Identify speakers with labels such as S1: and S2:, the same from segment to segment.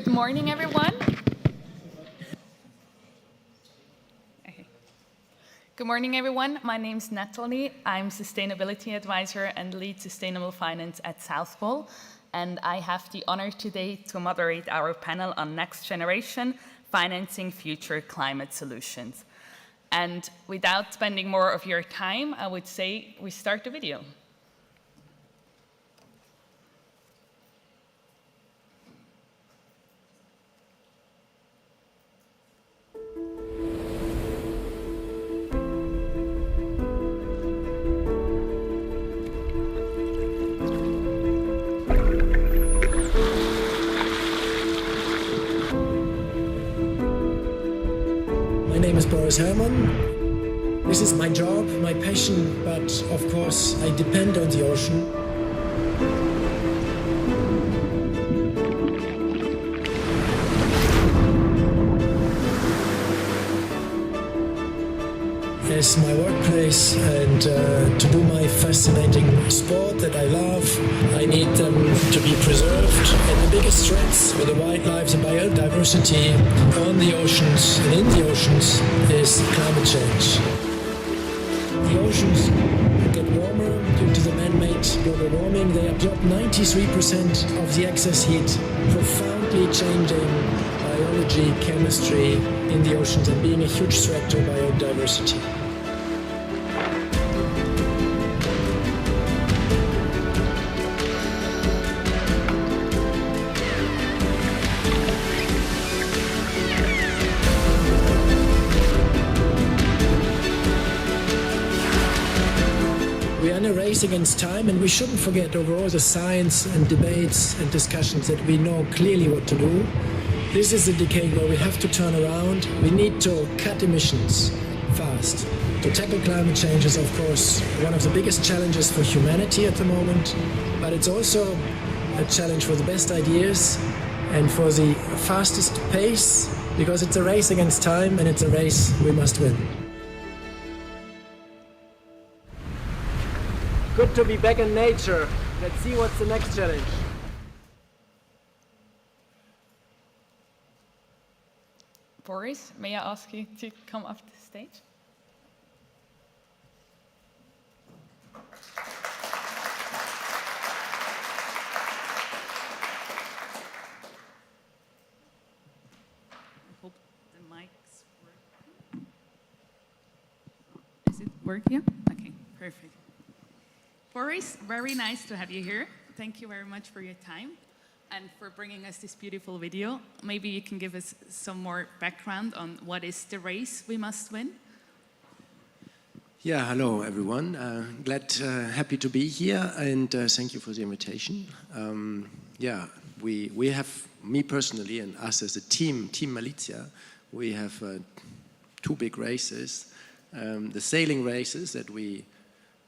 S1: Good morning, everyone. Good morning, everyone. My name is Natalie. I'm Sustainability Advisor and Lead Sustainable Finance at South Pole. And I have the honor today to moderate our panel on Next Generation, Financing Future Climate Solutions. And without spending more of your time, I would say we start the video.
S2: My name is Boris Herrmann. This is my job, my passion, but of course I depend on the ocean. As my workplace and to do my fascinating sport that I love, I need them to be preserved. And the biggest threats for the wildlife and biodiversity on the oceans and in the oceans is climate change. The oceans get warmer due to the man-made global warming. They absorb 93% of the excess heat, profoundly changing biology, chemistry in the oceans and being a huge threat to biodiversity. We are in a race against time, and we shouldn't forget over all the science and debates and discussions that we know clearly what to do. This is a decade where we have to turn around. We need to cut emissions fast. To tackle climate change is, of course, one of the biggest challenges for humanity at the moment, but it's also a challenge for the best ideas and for the fastest pace, because it's a race against time and it's a race we must win. Good to be back in nature. Let's see what's the next challenge.
S1: Boris, may I ask you to come up to the stage? I hope the mic's working. Is it working? Okay, perfect. Boris, very nice to have you here. Thank you very much for your time and for bringing us this beautiful video. Maybe you can give us some more background on what is the race we must win.
S3: Yeah, hello everyone. Happy to be here, and thank you for the invitation. We have, me personally and us as a team Malizia, we have two big races. The sailing races that we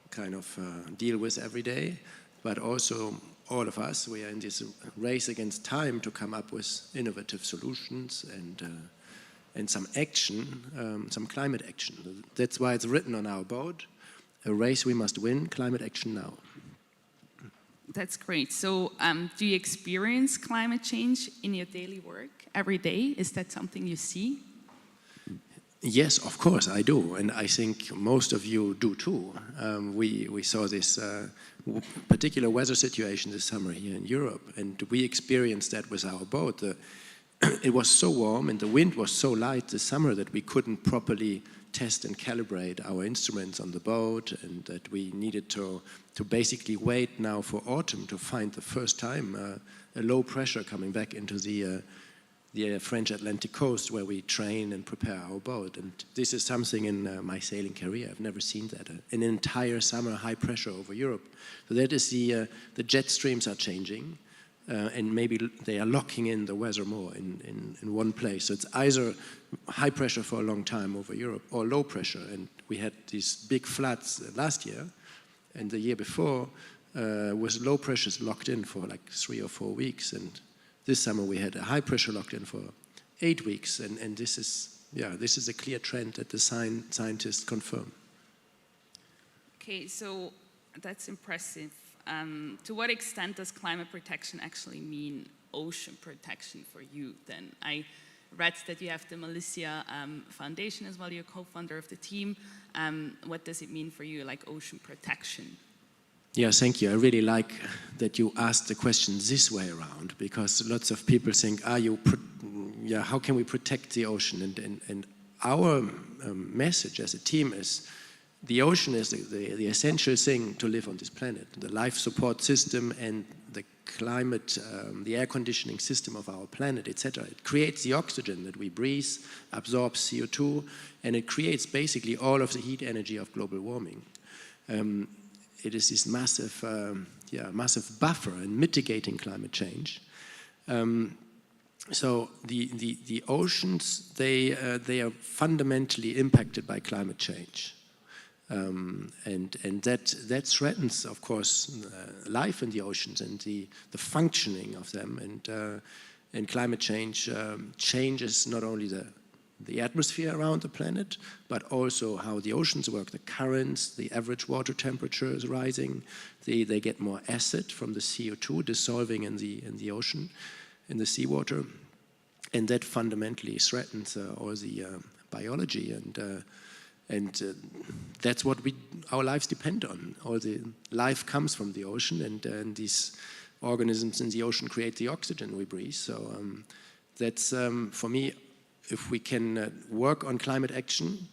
S3: kind of deal with every day, but also all of us, we are in this race against time to come up with innovative solutions and some action, some climate action. That's why it's written on our boat, a race we must win, climate action now.
S1: That's great. So do you experience climate change in your daily work every day? Is that something you see?
S3: Yes, of course I do, and I think most of you do too. We saw this particular weather situation this summer here in Europe, and we experienced that with our boat. It was so warm and the wind was so light this summer that we couldn't properly test and calibrate our instruments on the boat, and that we needed to basically wait now for autumn to find the first time a low pressure coming back into the French Atlantic coast where we train and prepare our boat. And this is something in my sailing career, I've never seen that. An entire summer high pressure over Europe. So that is the jet streams are changing, and maybe they are locking in the weather more in one place. So it's either high pressure for a long time over Europe or low pressure. And we had these big floods last year and the year before with low pressures locked in for like 3 or 4 weeks. And this summer we had a high pressure locked in for 8 weeks, and this is a clear trend that the scientists confirm.
S1: Okay, so that's impressive. To what extent does climate protection actually mean ocean protection for you then? I read that you have the Malaysia Foundation as well, you're co-founder of the team. What does it mean for you, like ocean protection?
S3: Yeah, thank you. I really like that you asked the question this way around, because lots of people think, how can we protect the ocean? And our message as a team is, the ocean is the essential thing to live on this planet. The life support system and the climate, the air conditioning system of our planet, etc. It creates the oxygen that we breathe, absorbs CO2, and it creates basically all of the heat energy of global warming. It is this massive buffer in mitigating climate change. So the oceans, they are fundamentally impacted by climate change. And that threatens, of course, life in the oceans and the functioning of them. And climate change changes not only the atmosphere around the planet, but also how the oceans work, the currents, the average water temperature is rising. They get more acid from the CO2 dissolving in the ocean, in the seawater. And that fundamentally threatens all the biology, and that's what our lives depend on. All the life comes from the ocean, and these organisms in the ocean create the oxygen we breathe. So that's, for me, if we can work on climate action,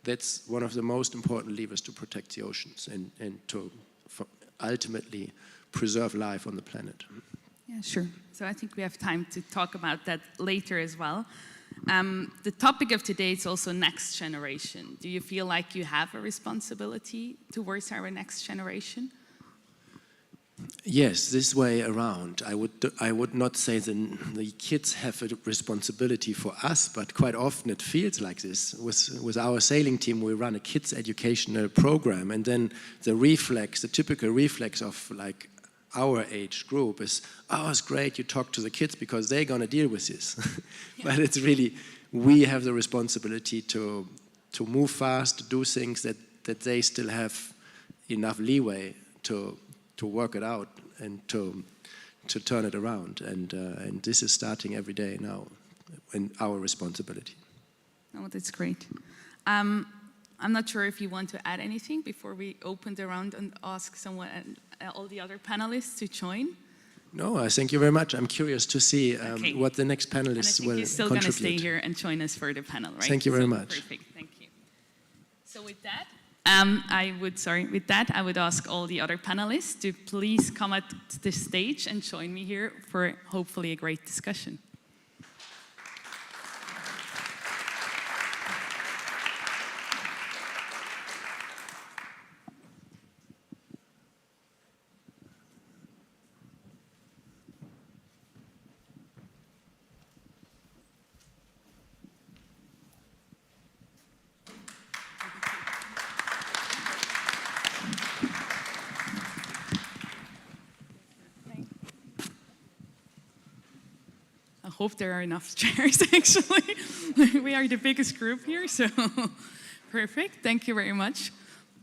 S3: that's one of the most important levers to protect the oceans and to ultimately preserve life on the planet.
S1: Yeah, sure. So I think we have time to talk about that later as well. The topic of today is also next generation. Do you feel like you have a responsibility towards our next generation?
S3: Yes, this way around. I would not say the kids have a responsibility for us, but quite often it feels like this. With our sailing team, we run a kids educational program, and then the typical reflex of like our age group is, oh, it's great you talk to the kids because they're going to deal with this. Yeah. But it's really, we have the responsibility to move fast, to do things that they still have enough leeway to work it out and to turn it around. And this is starting every day now, and our responsibility.
S1: Oh, that's great. I'm not sure if you want to add anything before we open the round and ask someone, all the other panelists to join.
S3: No, I thank you very much. I'm curious to see what the next panelists will contribute.
S1: You're still going to stay here and join us for the panel, right?
S3: Thank you very much.
S1: Perfect, thank you. So with that, I would ask all the other panelists to please come at the stage and join me here for hopefully a great discussion. I hope there are enough chairs, actually. We are the biggest group here, so perfect. Thank you very much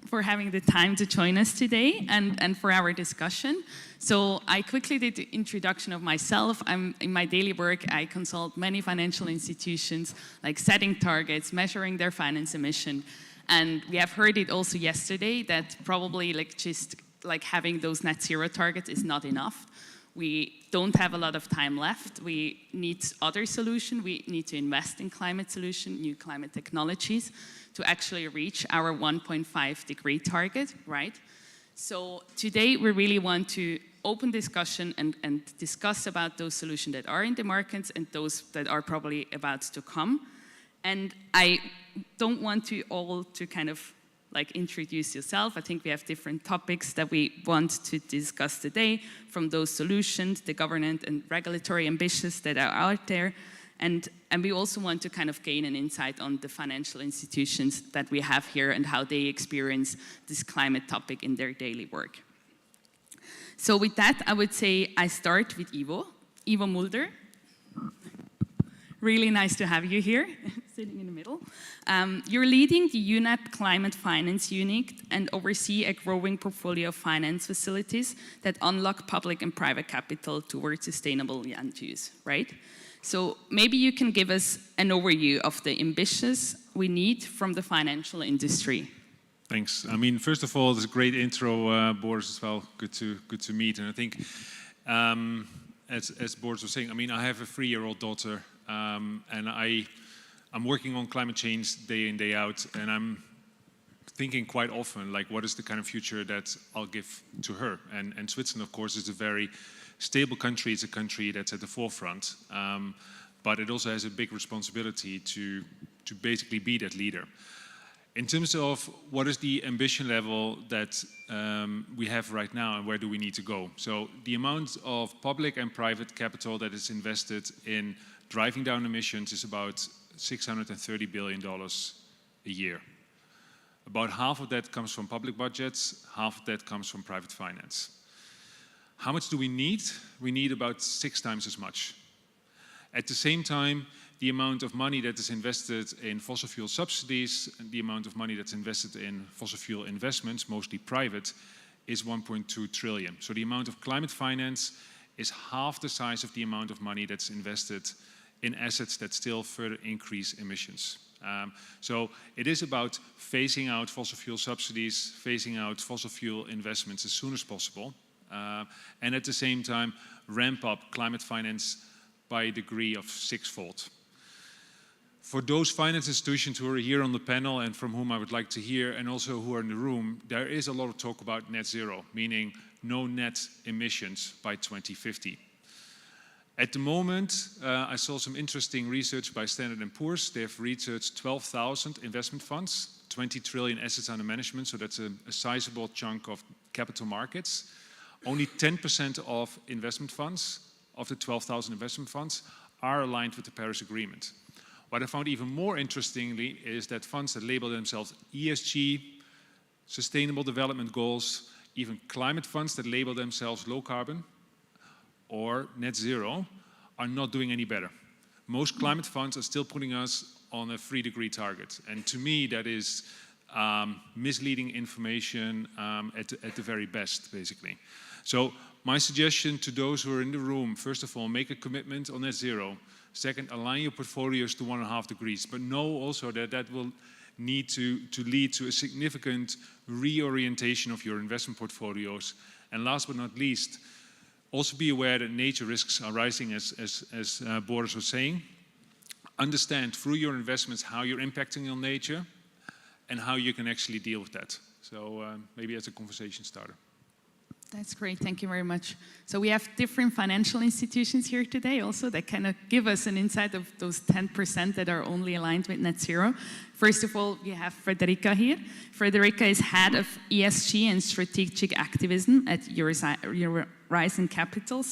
S1: for having the time to join us today and for our discussion. So I quickly did the introduction of myself. In my daily work, I consult many financial institutions, like setting targets, measuring their finance emission. And we have heard it also yesterday that probably just having those net zero targets is not enough. We don't have a lot of time left. We need other solutions. We need to invest in climate solutions, new climate technologies, to actually reach our 1.5 degree target, right? So today we really want to open discussion and discuss about those solutions that are in the markets and those that are probably about to come. And I don't want you all to kind of introduce yourself. I think we have different topics that we want to discuss today, from those solutions, the governance and regulatory ambitions that are out there. And we also want to kind of gain an insight on the financial institutions that we have here and how they experience this climate topic in their daily work. So with that, I would say I start with Ivo Mulder. Really nice to have you here, sitting in the middle. You're leading the UNEP Climate Finance Unit and oversee a growing portfolio of finance facilities that unlock public and private capital towards sustainable land use, right? So maybe you can give us an overview of the ambitions we need from the financial industry.
S4: Thanks. I mean, first of all, it's a great intro, Boris, as well. Good to meet. And I think, as Boris was saying, I mean, I have a 3-year-old daughter, and I'm working on climate change day in, day out, and I'm thinking quite often, like, what is the kind of future that I'll give to her? And Switzerland, of course, is a very stable country. It's a country that's at the forefront, but it also has a big responsibility to basically be that leader. In terms of what is the ambition level that we have right now and where do we need to go? So the amount of public and private capital that is invested in driving down emissions is about $630 billion a year. About half of that comes from public budgets, half of that comes from private finance. How much do we need? We need about 6 times as much. At the same time, the amount of money that is invested in fossil fuel subsidies and the amount of money that's invested in fossil fuel investments, mostly private, is 1.2 trillion. So the amount of climate finance is half the size of the amount of money that's invested in assets that still further increase emissions. So it is about phasing out fossil fuel subsidies, phasing out fossil fuel investments as soon as possible, and at the same time ramp up climate finance by a degree of 6-fold. For those finance institutions who are here on the panel and from whom I would like to hear, and also who are in the room, there is a lot of talk about net zero, meaning no net emissions by 2050. At the moment, I saw some interesting research by Standard & Poor's. They have researched 12,000 investment funds, 20 trillion assets under management, so that's a sizable chunk of capital markets. Only 10% of investment funds, of the 12,000 investment funds, are aligned with the Paris Agreement. What I found even more interestingly is that funds that label themselves ESG, Sustainable Development Goals, even climate funds that label themselves low carbon or net zero, are not doing any better. Most climate funds are still putting us on a 3-degree target. And to me, that is misleading information at the very best, basically. So my suggestion to those who are in the room, first of all, make a commitment on net zero. Second, align your portfolios to 1.5 degrees, but know also that that will need to lead to a significant reorientation of your investment portfolios. And last but not least, also be aware that nature risks are rising, as Boris was saying. Understand through your investments how you're impacting on nature and how you can actually deal with that. So maybe as a conversation starter.
S1: That's great, thank you very much. So we have different financial institutions here today also that kind of give us an insight of those 10% that are only aligned with net zero. First of all, we have Frederica here. Frederica is head of ESG and strategic activism at Horizon Capital,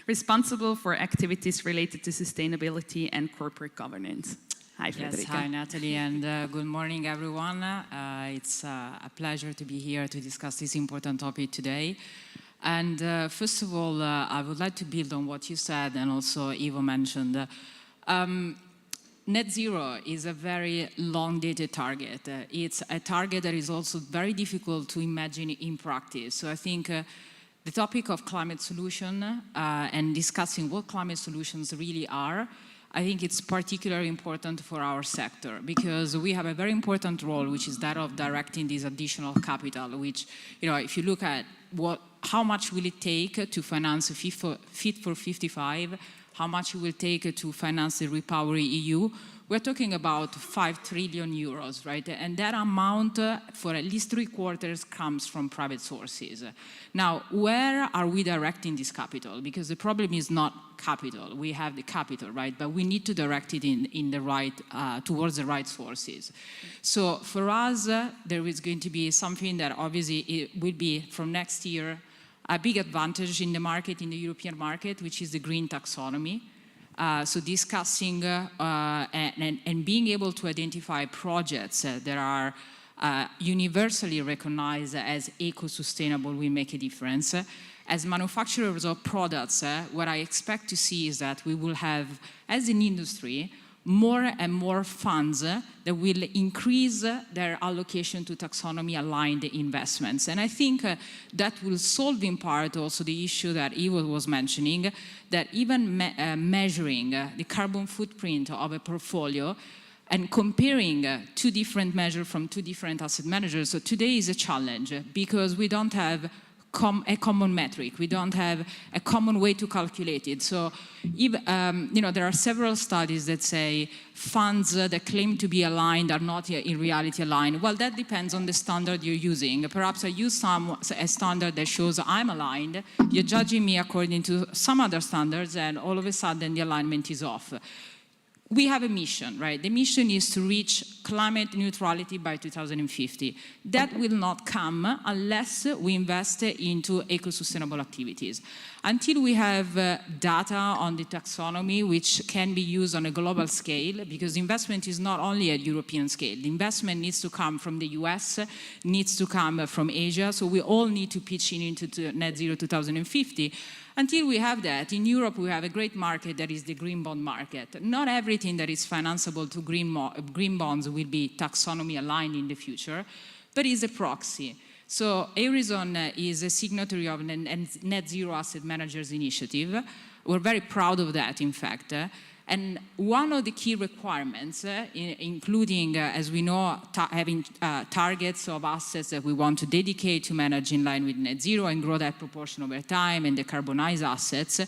S1: responsible for activities related to sustainability and corporate governance. Hi, Frederica.
S5: Yes, hi, Natalie, and good morning, everyone. It's a pleasure to be here to discuss this important topic today. And first of all, I would like to build on what you said and also Ivo mentioned. Net zero is a very long-dated target. It's a target that is also very difficult to imagine in practice. So I think the topic of climate solution and discussing what climate solutions really are, I think it's particularly important for our sector because we have a very important role, which is that of directing this additional capital, which, you know, if you look at how much will it take to finance Fit for 55, how much it will take to finance the Repower EU, we're talking about 5 trillion euros, right? And that amount for at least 3/4 comes from private sources. Now, where are we directing this capital? Because the problem is not capital. We have the capital, right? But we need to direct it in the right, towards the right sources. So for us, there is going to be something that obviously it will be from next year a big advantage in the market, in the European market, which is the green taxonomy. So discussing and being able to identify projects that are universally recognized as eco-sustainable will make a difference. As manufacturers of products, what I expect to see is that we will have, as an industry, more and more funds that will increase their allocation to taxonomy-aligned investments. And I think that will solve in part also the issue that Ivo was mentioning, that even measuring the carbon footprint of a portfolio and comparing two different measures from two different asset managers, so today is a challenge because we don't have a common metric. We don't have a common way to calculate it. So, there are several studies that say funds that claim to be aligned are not in reality aligned. Well, that depends on the standard you're using. Perhaps I use a standard that shows I'm aligned. You're judging me according to some other standards, and all of a sudden the alignment is off. We have a mission, right? The mission is to reach climate neutrality by 2050. That will not come unless we invest into eco-sustainable activities. Until we have data on the taxonomy, which can be used on a global scale, because investment is not only at European scale. The investment needs to come from the US, needs to come from Asia, so we all need to pitch in into net zero 2050. Until we have that, in Europe we have a great market that is the green bond market. Not everything that is financeable to green bonds will be taxonomy aligned in the future, but is a proxy. So Horizon is a signatory of the Net Zero Asset Managers Initiative. We're very proud of that, in fact. And one of the key requirements, including, as we know, having targets of assets that we want to dedicate to manage in line with net zero and grow that proportion over time and decarbonize assets,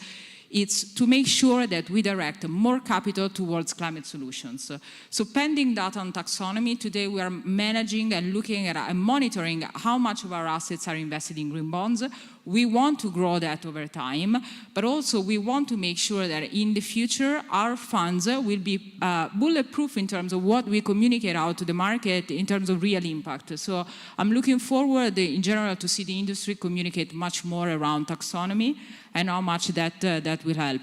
S5: it's to make sure that we direct more capital towards climate solutions. So pending data on taxonomy, today we are managing and looking at and monitoring how much of our assets are invested in green bonds. We want to grow that over time, but also we want to make sure that in the future our funds will be bulletproof in terms of what we communicate out to the market in terms of real impact. So I'm looking forward in general to see the industry communicate much more around taxonomy and how much that will help.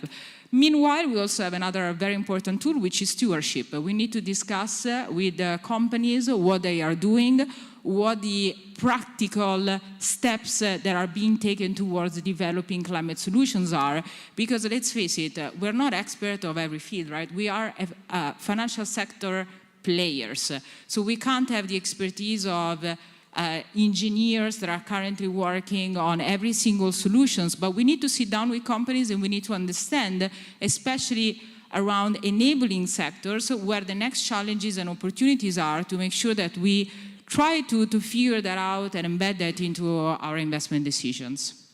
S5: Meanwhile, we also have another very important tool, which is stewardship. We need to discuss with companies what they are doing, what the practical steps that are being taken towards developing climate solutions are, because let's face it, we're not experts of every field, right? We are financial sector players, so we can't have the expertise of engineers that are currently working on every single solutions, but we need to sit down with companies and we need to understand, especially around enabling sectors, where the next challenges and opportunities are, to make sure that we try to figure that out and embed that into our investment decisions.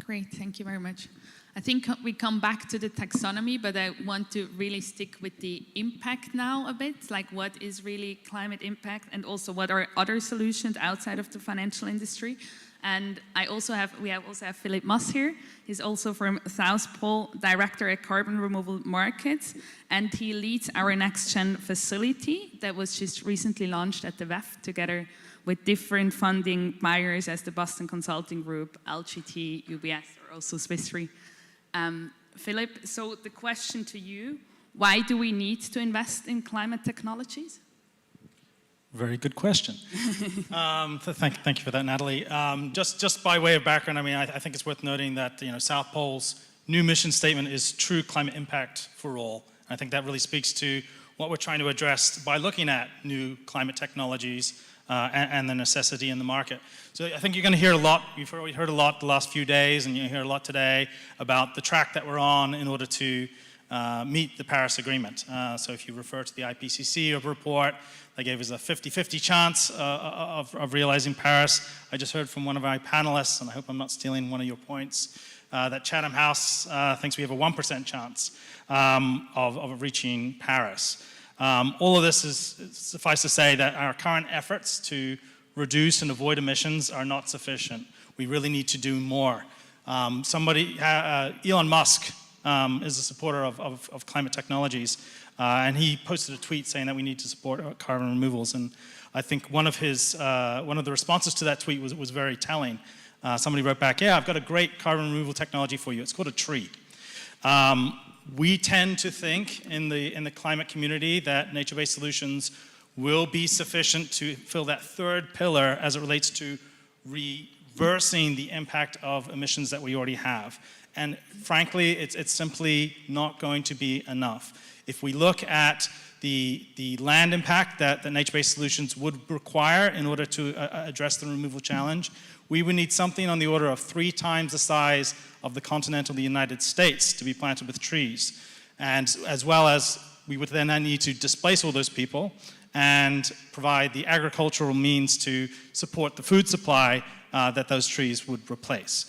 S1: Great, thank you very much. I think we come back to the taxonomy, but I want to really stick with the impact now a bit, like what is really climate impact and also what are other solutions outside of the financial industry. And we also have Philip Mas here. He's also from South Pole, Director at Carbon Removal Markets, and he leads our Next Gen facility that was just recently launched at the WEF together with different funding buyers as the Boston Consulting Group, LGT, UBS, or also Swiss Re. Philip, so the question to you, why do we need to invest in climate technologies?
S6: Very good question. Thank you for that, Natalie. Just by way of background, I mean, I think it's worth noting that South Pole's new mission statement is true climate impact for all. I think that really speaks to what we're trying to address by looking at new climate technologies and the necessity in the market. So I think you're going to hear a lot, you've already heard a lot the last few days, and you hear a lot today about the track that we're on in order to meet the Paris Agreement. So if you refer to the IPCC report, they gave us a 50-50 chance of realizing Paris. I just heard from one of our panelists, and I hope I'm not stealing one of your points, that Chatham House thinks we have a 1% chance of reaching Paris. All of this is, suffice to say, that our current efforts to reduce and avoid emissions are not sufficient. We really need to do more. Elon Musk is a supporter of climate technologies, and he posted a tweet saying that we need to support carbon removals. And I think one of the responses to that tweet was very telling. Somebody wrote back, "Yeah, I've got a great carbon removal technology for you. It's called a tree." We tend to think in the climate community that nature-based solutions will be sufficient to fill that third pillar as it relates to reversing the impact of emissions that we already have. And frankly, it's simply not going to be enough. If we look at the land impact that nature-based solutions would require in order to address the removal challenge, we would need something on the order of 3 times the size of the continental United States to be planted with trees. And as well as we would then need to displace all those people and provide the agricultural means to support the food supply that those trees would replace.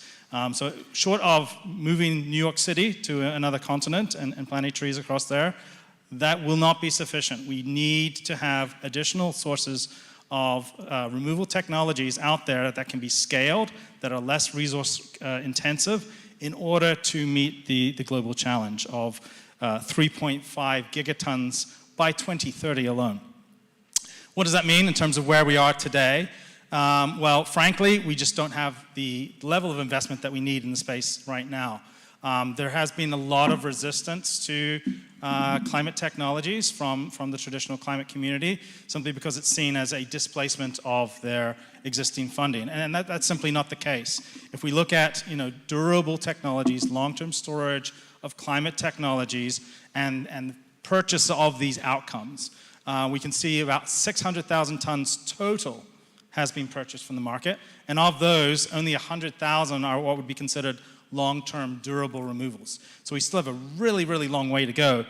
S6: So short of moving New York City to another continent and planting trees across there, that will not be sufficient. We need to have additional sources of removal technologies out there that can be scaled, that are less resource intensive, in order to meet the global challenge of 3.5 gigatons by 2030 alone. What does that mean in terms of where we are today? Well, frankly, we just don't have the level of investment that we need in the space right now. There has been a lot of resistance to climate technologies from the traditional climate community, simply because it's seen as a displacement of their existing funding. And that's simply not the case. If we look at durable technologies, long-term storage of climate technologies, and purchase of these outcomes, we can see about 600,000 tons total has been purchased from the market. And of those, only 100,000 are what would be considered long-term durable removals. So we still have a really, really long way to go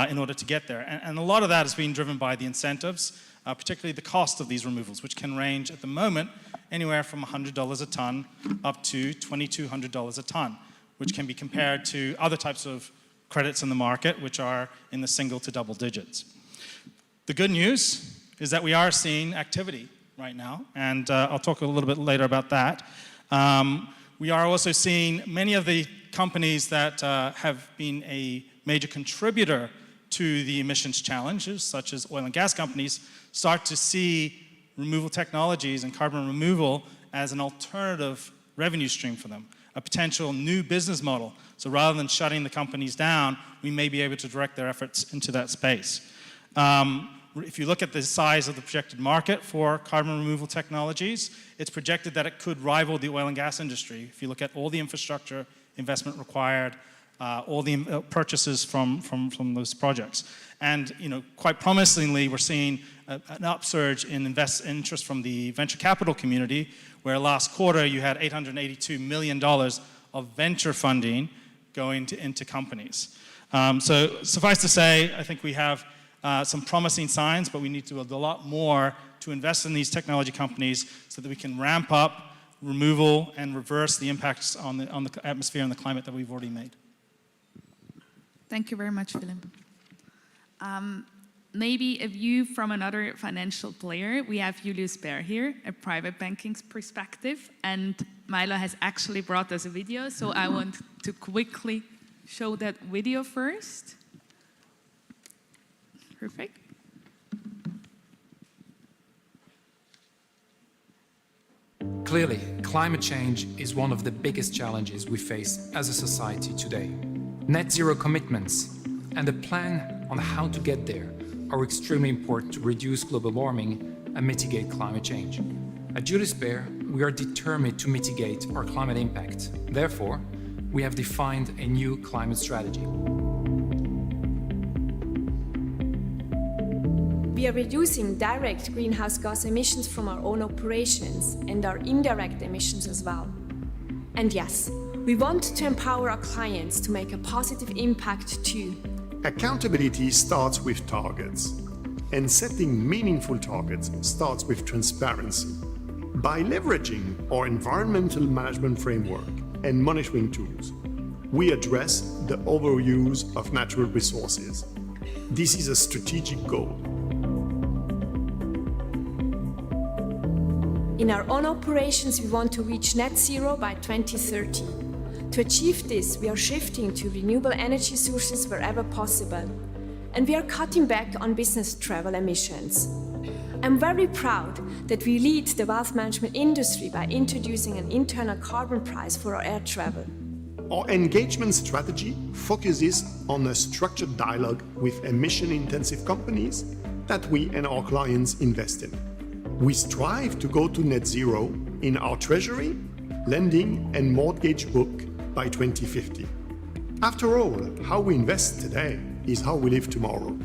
S6: in order to get there. And a lot of that is being driven by the incentives, particularly the cost of these removals, which can range at the moment anywhere from $100 a ton up to $2,200 a ton, which can be compared to other types of credits in the market, which are in the single to double digits. The good news is that we are seeing activity right now, and I'll talk a little bit later about that. We are also seeing many of the companies that have been a major contributor to the emissions challenges, such as oil and gas companies, start to see removal technologies and carbon removal as an alternative revenue stream for them, a potential new business model. So rather than shutting the companies down, we may be able to direct their efforts into that space. If you look at the size of the projected market for carbon removal technologies, it's projected that it could rival the oil and gas industry. If you look at all the infrastructure investment required, all the purchases from those projects. And quite promisingly, we're seeing an upsurge in interest from the venture capital community, where last quarter you had $882 million of venture funding going into companies. So suffice to say, I think we have some promising signs, but we need to do a lot more to invest in these technology companies so that we can ramp up removal and reverse the impacts on the atmosphere and the climate that we've already made.
S1: Thank you very much, Philip. Maybe a view from another financial player. We have Julius Baer here, a private banking perspective, and Milo has actually brought us a video, so I want to quickly show that video first. Perfect.
S7: Clearly, climate change is one of the biggest challenges we face as a society today. Net zero commitments and a plan on how to get there are extremely important to reduce global warming and mitigate climate change. At Julius Baer, we are determined to mitigate our climate impact. Therefore, we have defined a new climate strategy.
S8: We are reducing direct greenhouse gas emissions from our own operations and our indirect emissions as well. And yes, we want to empower our clients to make a positive impact too.
S9: Accountability starts with targets, and setting meaningful targets starts with transparency. By leveraging our environmental management framework and monitoring tools, we address the overuse of natural resources. This is a strategic goal.
S8: In our own operations, we want to reach net zero by 2030. To achieve this, we are shifting to renewable energy sources wherever possible, and we are cutting back on business travel emissions. I'm very proud that we lead the wealth management industry by introducing an internal carbon price for our air travel.
S9: Our engagement strategy focuses on a structured dialogue with emission-intensive companies that we and our clients invest in. We strive to go to net zero in our treasury, lending and mortgage book by 2050. After all, how we invest today is how we live tomorrow.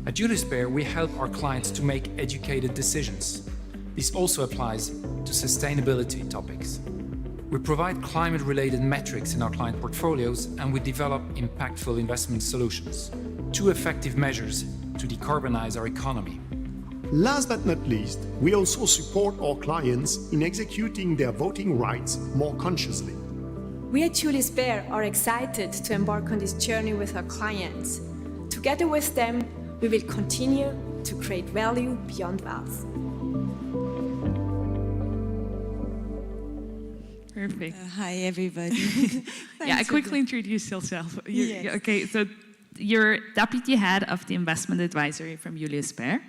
S7: At Julius Baer, we help our clients to make educated decisions. This also applies to sustainability topics. We provide climate-related metrics in our client portfolios, and we develop impactful investment solutions, two effective measures to decarbonize our economy.
S9: Last but not least, we also support our clients in executing their voting rights more consciously.
S8: We at Julius Baer are excited to embark on this journey with our clients. Together with them, we will continue to create value beyond wealth.
S1: Perfect.
S10: Hi, everybody.
S1: Yeah, quickly introduce yourself.
S10: Yes.
S1: Okay, so you're deputy head of the investment advisory from Julius Baer.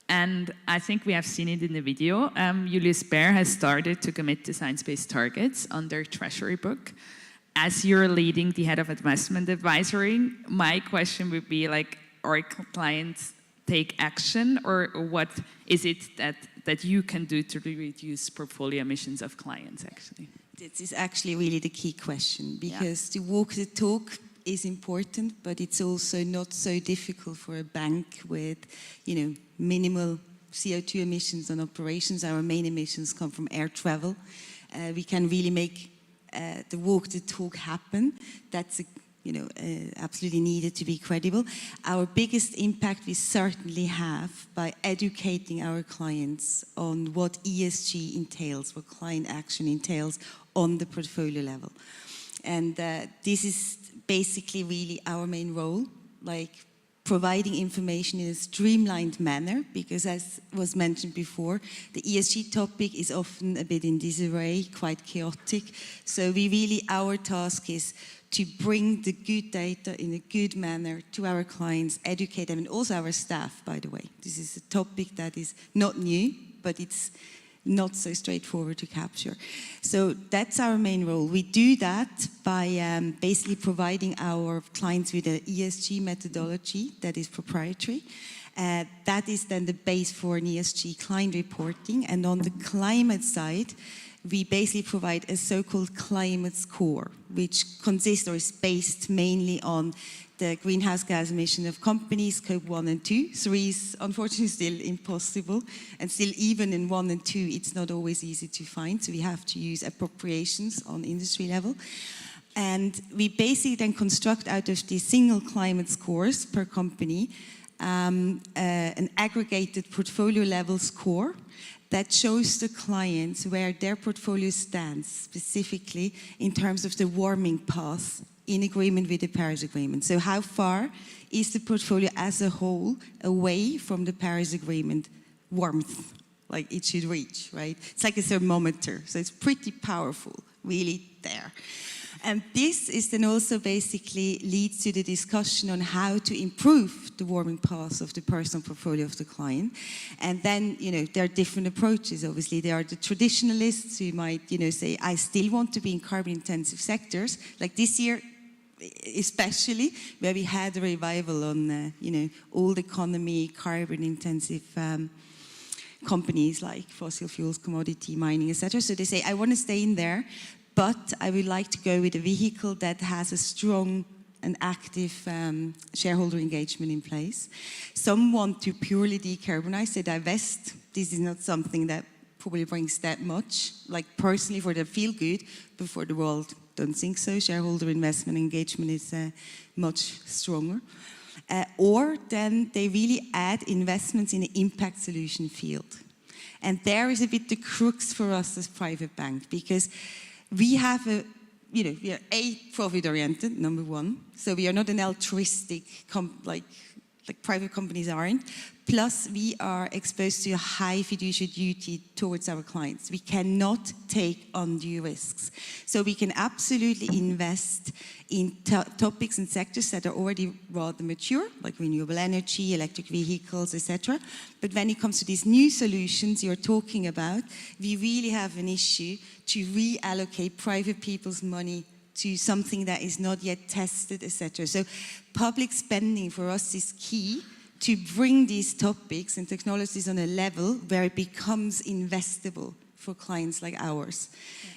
S1: And I think we have seen it in the video. Julius Baer has started to commit to science-based targets on their treasury book. As you're leading the head of investment advisory, my question would be like, are clients take action, or what is it that you can do to reduce portfolio emissions of clients, actually?
S10: This is actually really the key question, because to walk the talk is important, but it's also not so difficult for a bank with, minimal CO2 emissions on operations. Our main emissions come from air travel. We can really make the walk the talk happen. That's absolutely needed to be credible. Our biggest impact we certainly have by educating our clients on what ESG entails, what client action entails on the portfolio level. And this is basically really our main role, like providing information in a streamlined manner, because as was mentioned before, the ESG topic is often a bit in disarray, quite chaotic. So our task is to bring the good data in a good manner to our clients, educate them, and also our staff, by the way. This is a topic that is not new, but it's not so straightforward to capture. So that's our main role. We do that by basically providing our clients with an ESG methodology that is proprietary. That is then the base for an ESG client reporting. And on the climate side, we basically provide a so-called climate score, which consists or is based mainly on the greenhouse gas emission of companies, scope 1 and 2. 3 is unfortunately still impossible, and still even in 1 and 2, it's not always easy to find, so we have to use appropriations on industry level. And we basically then construct out of these single climate scores per company an aggregated portfolio level score that shows the clients where their portfolio stands, specifically in terms of the warming path in agreement with the Paris Agreement. So how far is the portfolio as a whole away from the Paris Agreement warmth, like it should reach, right? It's like a thermometer, so it's pretty powerful, really there. And this is then also basically leads to the discussion on how to improve the warming path of the personal portfolio of the client. And then, there are different approaches. Obviously, there are the traditionalists who might, say, I still want to be in carbon-intensive sectors. Like this year, especially, where we had a revival on, old economy, carbon-intensive companies like fossil fuels, commodity, mining, etc. So they say, I want to stay in there, but I would like to go with a vehicle that has a strong and active shareholder engagement in place. Some want to purely decarbonize, they divest. This is not something that probably brings that much, like personally for the feel good, but for the world, don't think so. Shareholder investment engagement is much stronger. Or then they really add investments in the impact solution field. And there is a bit the crux for us as private bank, because we have we are profit-oriented, number one. So we are not an altruistic, like private companies aren't. Plus, we are exposed to a high fiduciary duty towards our clients. We cannot take undue risks. So we can absolutely invest in topics and sectors that are already rather mature, like renewable energy, electric vehicles, etc. But when it comes to these new solutions you're talking about, we really have an issue to reallocate private people's money to something that is not yet tested, etc. So public spending for us is key, to bring these topics and technologies on a level where it becomes investable for clients like ours.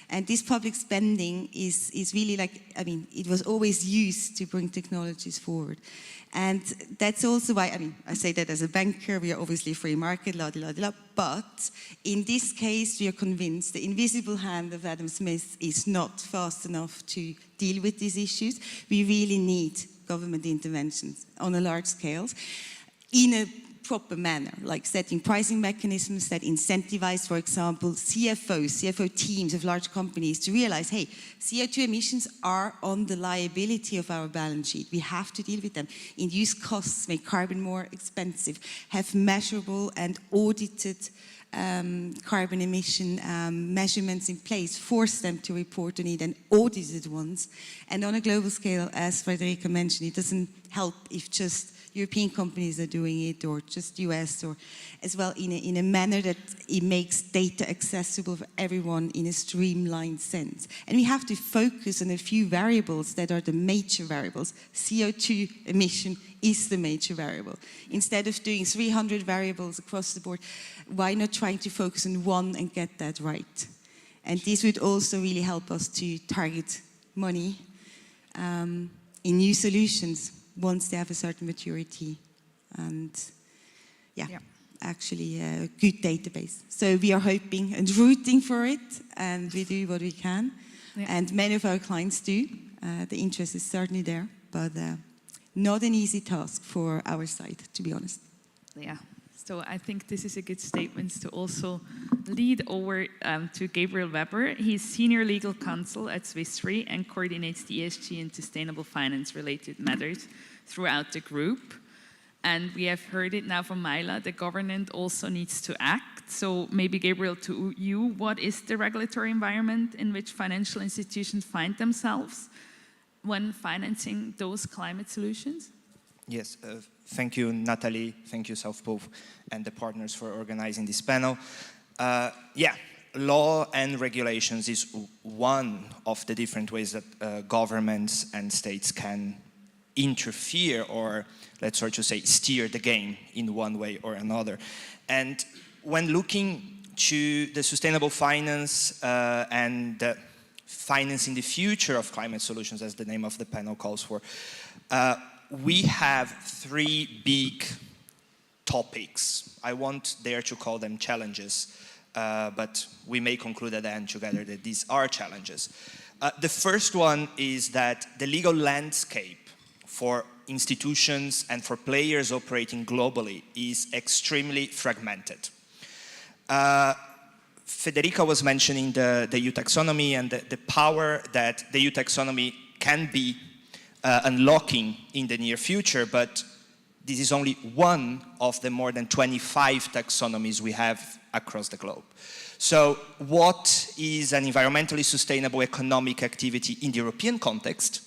S10: And this public spending is really like, I mean, it was always used to bring technologies forward. And that's also why, I mean, I say that as a banker, we are obviously a free market, but in this case, we are convinced the invisible hand of Adam Smith is not fast enough to deal with these issues. We really need government interventions on a large scale in a proper manner, like setting pricing mechanisms that incentivize, for example, CFO teams of large companies to realize, hey, CO2 emissions are on the liability of our balance sheet. We have to deal with them. Induce costs, make carbon more expensive, have measurable and audited carbon emission measurements in place, force them to report on it, and audited ones. And on a global scale, as Frederica mentioned, it doesn't help if just European companies are doing it, or just US, or as well in a manner that it makes data accessible for everyone in a streamlined sense. And we have to focus on a few variables that are the major variables. CO2 emission is the major variable. Instead of doing 300 variables across the board, why not trying to focus on one and get that right? And this would also really help us to target money in new solutions once they have a certain maturity and actually a good database. So we are hoping and rooting for it, and we do what we can. Yeah. And many of our clients do. The interest is certainly there, but not an easy task for our side, to be honest.
S1: Yeah. So I think this is a good statement to also lead over to Gabriel Weber. He's Senior Legal Counsel at Swiss Re and coordinates the ESG and sustainable finance related matters throughout the group. And we have heard it now from Myla, the government also needs to act. So maybe Gabriel, to you, what is the regulatory environment in which financial institutions find themselves when financing those climate solutions?
S11: Yes, thank you, Natalie. Thank you, South Pole, and the partners for organizing this panel. Law and regulations is one of the different ways that governments and states can interfere, or let's sort of say steer the game in one way or another. And when looking to the sustainable finance and financing the future of climate solutions, as the name of the panel calls for, we have three big topics. I won't dare to call them challenges, but we may conclude at the end together that these are challenges. The first one is that the legal landscape for institutions and for players operating globally is extremely fragmented. Federica was mentioning the EU taxonomy and the power that the EU taxonomy can be unlocking in the near future, but this is only one of the more than 25 taxonomies we have across the globe. So what is an environmentally sustainable economic activity in the European context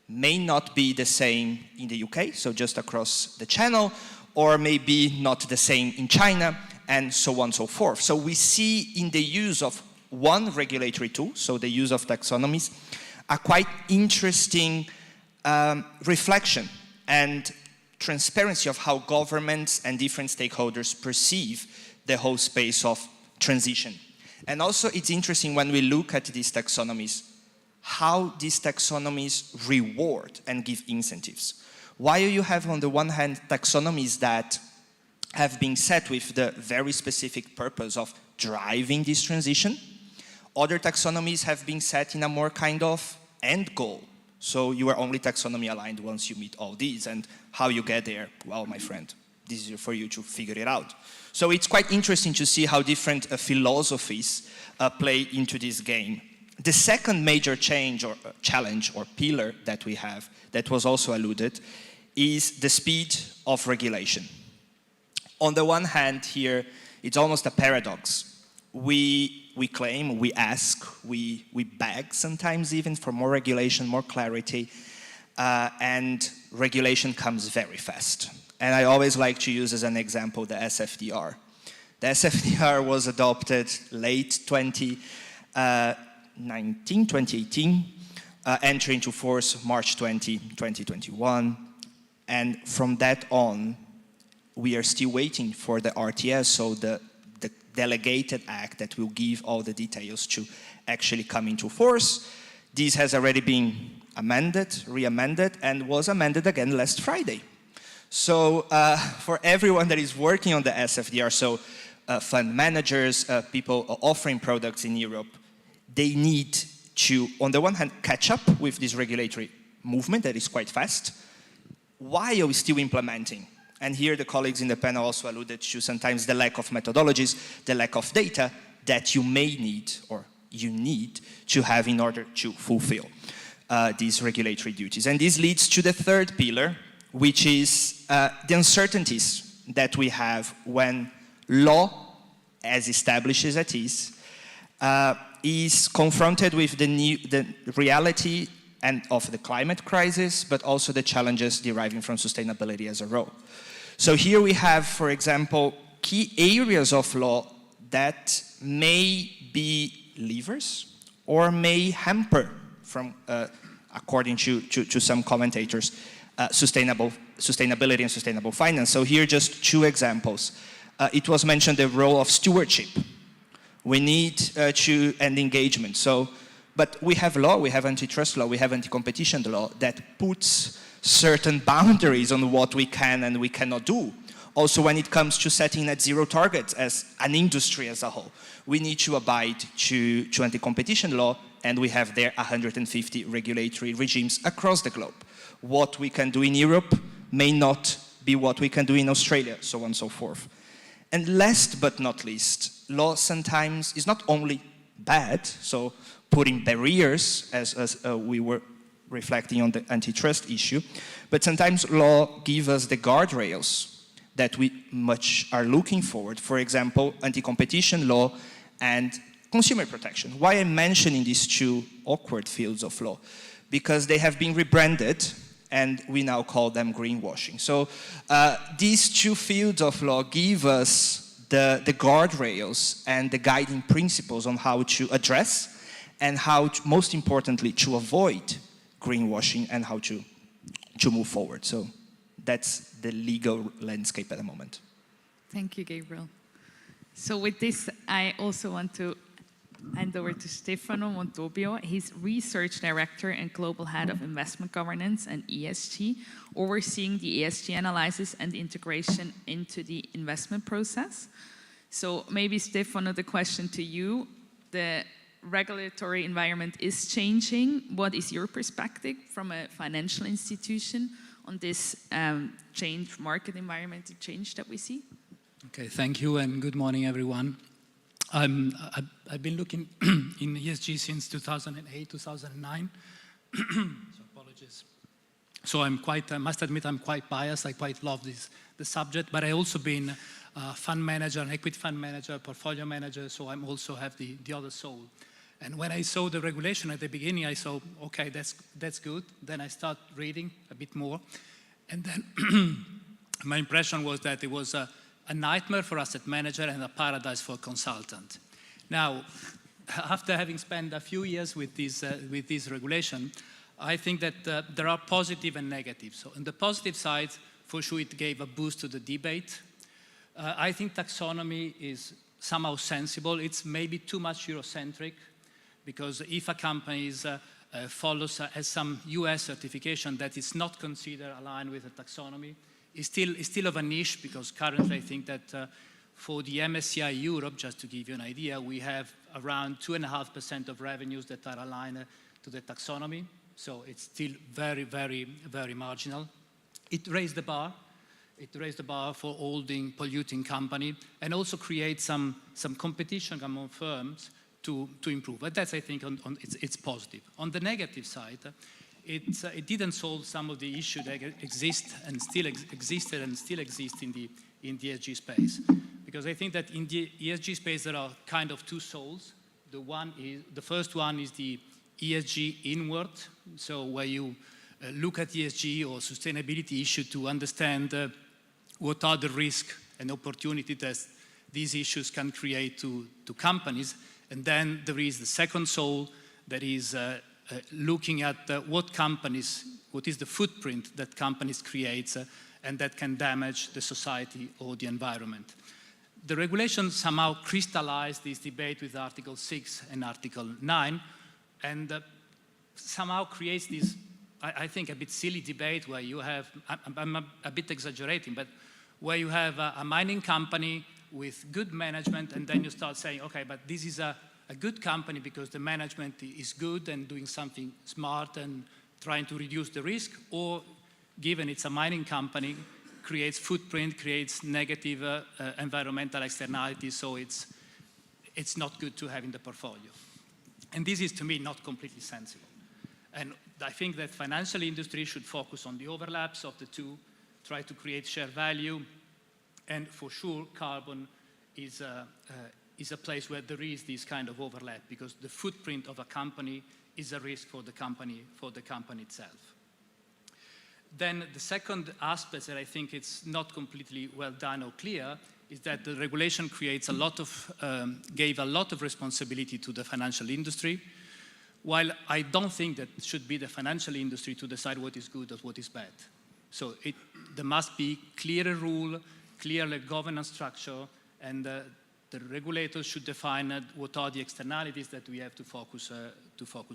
S11: may not be the same in the UK, so just across the channel, or maybe not the same in China, and so on and so forth. So we see in the use of one regulatory tool, so the use of taxonomies, a quite interesting reflection and transparency of how governments and different stakeholders perceive the whole space of transition. And also it's interesting when we look at these taxonomies, how these taxonomies reward and give incentives. While you have on the one hand taxonomies that have been set with the very specific purpose of driving this transition, other taxonomies have been set in a more kind of end goal. So you are only taxonomy aligned once you meet all these, and how you get there, well, my friend, this is for you to figure it out. So it's quite interesting to see how different philosophies play into this game. The second major change or challenge or pillar that we have, that was also alluded, is the speed of regulation. On the one hand here, it's almost a paradox. We claim, we ask, we beg sometimes even for more regulation, more clarity, and regulation comes very fast. And I always like to use as an example the SFDR. The SFDR was adopted late 2018, entering into force March 20, 2021. And from that on, we are still waiting for the RTS, so the delegated act that will give all the details to actually come into force. This has already been amended, re-amended, and was amended again last Friday. So for everyone that is working on the SFDR, so fund managers, people offering products in Europe, they need to, on the one hand, catch up with this regulatory movement that is quite fast, while still implementing. And here the colleagues in the panel also alluded to sometimes the lack of methodologies, the lack of data that you may need or you need to have in order to fulfill these regulatory duties. And this leads to the third pillar, which is the uncertainties that we have when law, as established as it is confronted with the reality and of the climate crisis, but also the challenges deriving from sustainability as a whole. So here we have, for example, key areas of law that may be levers or may hamper, from, according to some commentators, sustainability and sustainable finance. So here just two examples. It was mentioned the role of stewardship. We need and engagement. So, but we have law, we have antitrust law, we have anti-competition law that puts certain boundaries on what we can and we cannot do. Also, when it comes to setting net zero targets as an industry as a whole, we need to abide to anti-competition law, and we have there 150 regulatory regimes across the globe. What we can do in Europe may not be what we can do in Australia, so on and so forth. And last but not least, law sometimes is not only bad, so putting barriers, as we were reflecting on the antitrust issue, but sometimes law gives us the guardrails that we much are looking forward. For example, anti-competition law and consumer protection. Why I'm mentioning these two awkward fields of law? Because they have been rebranded and we now call them greenwashing. So these two fields of law give us the guardrails and the guiding principles on how to address and how to, most importantly, to avoid greenwashing and how to move forward. So that's the legal landscape at the moment.
S1: Thank you, Gabriel. So with this, I also want to hand over to Stefano Montobio. He's Research Director and Global Head of Investment Governance and ESG, overseeing the ESG analysis and integration into the investment process. So maybe, Stefano, the question to you, the regulatory environment is changing. What is your perspective from a financial institution on this market environment change that we see?
S12: Okay, thank you and good morning, everyone. I've been looking in ESG since 2008, 2009. So apologies. So I must admit I'm quite biased. I quite love the subject, but I also been a fund manager, an equity fund manager, portfolio manager, so I also have the other soul. And when I saw the regulation at the beginning, I saw, okay, that's good. Then I start reading a bit more. And then my impression was that it was a nightmare for asset manager and a paradise for consultant. Now, after having spent a few years with this regulation, I think that there are positive and negative. So on the positive side, for sure it gave a boost to the debate. I think taxonomy is somehow sensible. It's maybe too much Eurocentric, because if a company has some US certification that is not considered aligned with the taxonomy, it's still of a niche, because currently I think that for the MSCI Europe, just to give you an idea, we have around 2.5% of revenues that are aligned to the taxonomy. So it's still very, very, very marginal. It raised the bar. It raised the bar for holding polluting company, and also create some competition among firms to improve. But that's, I think, it's positive. On the negative side, it didn't solve some of the issues that exist and still existed and still exist in the ESG space. Because I think that in the ESG space there are kind of two souls. The first one is the ESG inward, so where you look at ESG or sustainability issue to understand what are the risks and opportunities that these issues can create to companies. And then there is the second soul that is looking at what is the footprint that companies create and that can damage the society or the environment. The regulation somehow crystallized this debate with Article 6 and Article 9, and somehow creates this, I think, a bit silly debate where you have, I'm a bit exaggerating, but where you have a mining company with good management, and then you start saying, okay, but this is a good company because the management is good and doing something smart and trying to reduce the risk, or given it's a mining company, creates footprint, creates negative environmental externalities, so it's not good to have in the portfolio. And this is, to me, not completely sensible. And I think that financial industry should focus on the overlaps of the two, try to create shared value, and for sure, carbon is a place where there is this kind of overlap, because the footprint of a company is a risk for the company itself. Then the second aspect that I think it's not completely well done or clear is that the regulation creates gave a lot of responsibility to the financial industry, while I don't think that it should be the financial industry to decide what is good or what is bad. So there must be clearer rule, clearer governance structure, and the regulators should define what are the externalities that we have to focus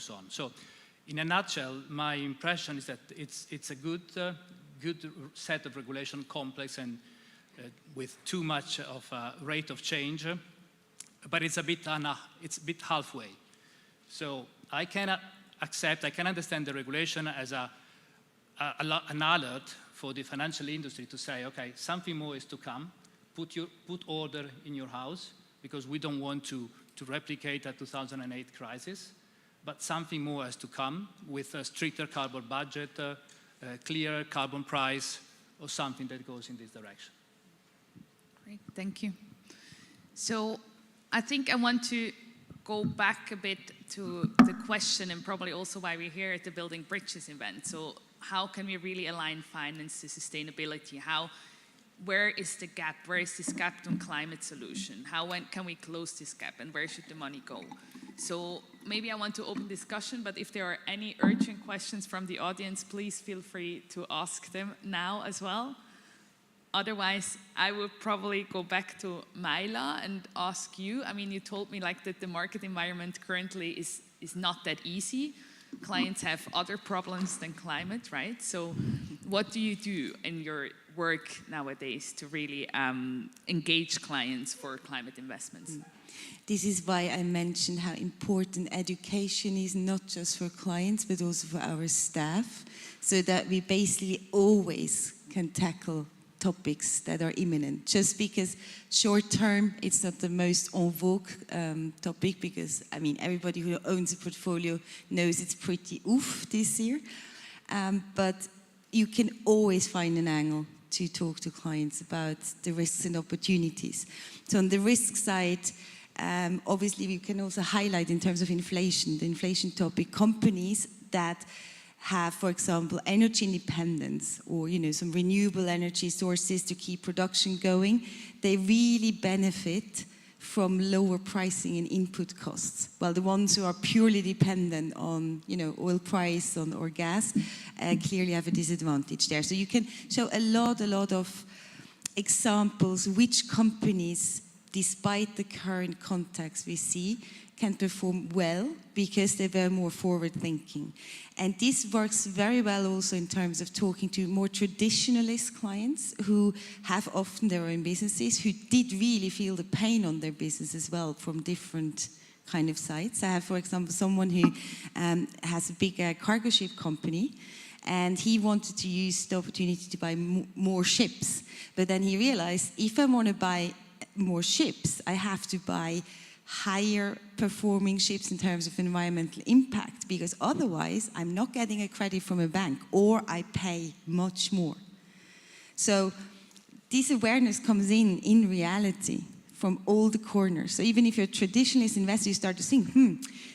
S12: on. So, in a nutshell, my impression is that it's a good set of regulation, complex and with too much of a rate of change, but it's a bit halfway. So I can understand the regulation as an alert for the financial industry to say, okay, something more is to come. Put order in your house, because we don't want to replicate a 2008 crisis. But something more has to come with a stricter carbon budget, a clearer carbon price, or something that goes in this direction.
S1: Great, thank you. So I think I want to go back a bit to the question, and probably also why we're here at the Building Bridges event. So how can we really align finance to sustainability? Where is the gap? Where is this gap on climate solution? When can we close this gap, and where should the money go? So maybe I want to open discussion, but if there are any urgent questions from the audience, please feel free to ask them now as well. Otherwise, I would probably go back to Maila and ask you. I mean, you told me like that the market environment currently is not that easy. Clients have other problems than climate, right? So what do you do in your work nowadays to really engage clients for climate investments?
S10: This is why I mentioned how important education is, not just for clients, but also for our staff, so that we basically always can tackle topics that are imminent. Just because short term, it's not the most en vogue topic, because, I mean, everybody who owns a portfolio knows it's pretty oof this year. But you can always find an angle to talk to clients about the risks and opportunities. So on the risk side, obviously we can also highlight in terms of inflation, the inflation topic, companies that have, for example, energy independence or, some renewable energy sources to keep production going, they really benefit from lower pricing and input costs. While the ones who are purely dependent on, oil price or gas, clearly have a disadvantage there. So you can show a lot of examples which companies, despite the current context we see, can perform well because they were more forward-thinking. And this works very well also in terms of talking to more traditionalist clients who have often their own businesses, who did really feel the pain on their business as well from different kind of sides. I have, for example, someone who has a big cargo ship company, and he wanted to use the opportunity to buy more ships. But then he realized, if I want to buy more ships, I have to buy higher performing ships in terms of environmental impact, because otherwise I'm not getting a credit from a bank, or I pay much more. So this awareness comes in reality from all the corners. So even if you're a traditionalist investor, you start to think,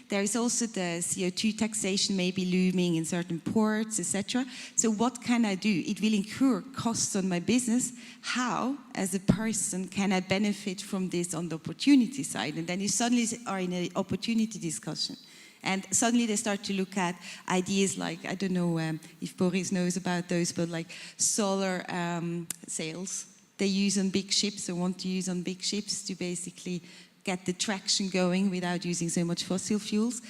S10: there is also the CO2 taxation maybe looming in certain ports, etc. So what can I do? It will incur costs on my business. How, as a person, can I benefit from this on the opportunity side? And then you suddenly are in an opportunity discussion. And suddenly they start to look at ideas like, I don't know if Boris knows about those, but like solar sails they use on big ships or want to use on big ships to basically get the traction going without using so much fossil fuels,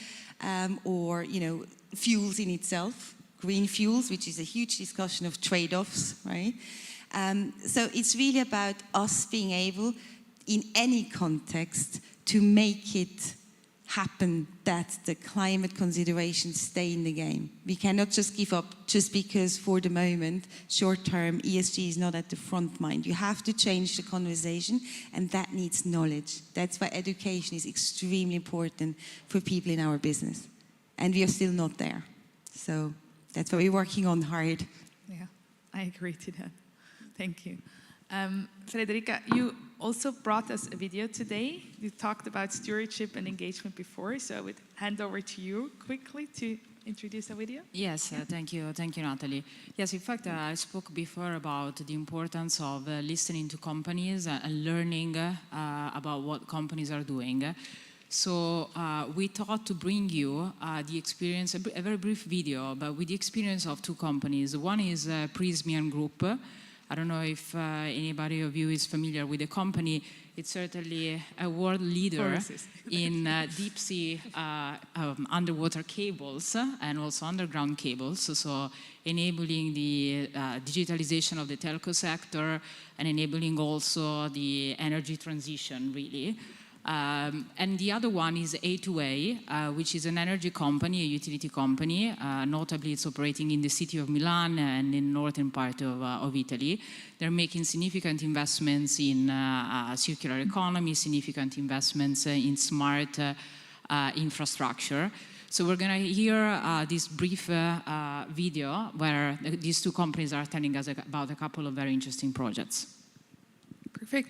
S10: or fuels in itself, green fuels, which is a huge discussion of trade-offs, right? So it's really about us being able, in any context, to make it happen that the climate considerations stay in the game. We cannot just give up just because for the moment, short-term, ESG is not at the front mind. You have to change the conversation, and that needs knowledge. That's why education is extremely important for people in our business. And we are still not there. So that's what we're working on hard.
S1: Yeah, I agree to that. Thank you. Federica, you also brought us a video today. You talked about stewardship and engagement before, so I would hand over to you quickly to introduce a video.
S5: Yes, thank you, Natalie. Yes, in fact, I spoke before about the importance of listening to companies and learning about what companies are doing. So we thought to bring you the experience, a very brief video, but with the experience of two companies. One is Prysmian Group. I don't know if anybody of you is familiar with the company. It's certainly a world leader in deep sea underwater cables and also underground cables. So enabling the digitalization of the telco sector and enabling also the energy transition, really. And the other one is A2A, which is an energy company, a utility company. Notably, it's operating in the city of Milan and in the northern part of Italy. They're making significant investments in circular economy, significant investments in smart infrastructure. So we're going to hear this brief video where these two companies are telling us about a couple of very interesting projects.
S1: Perfect.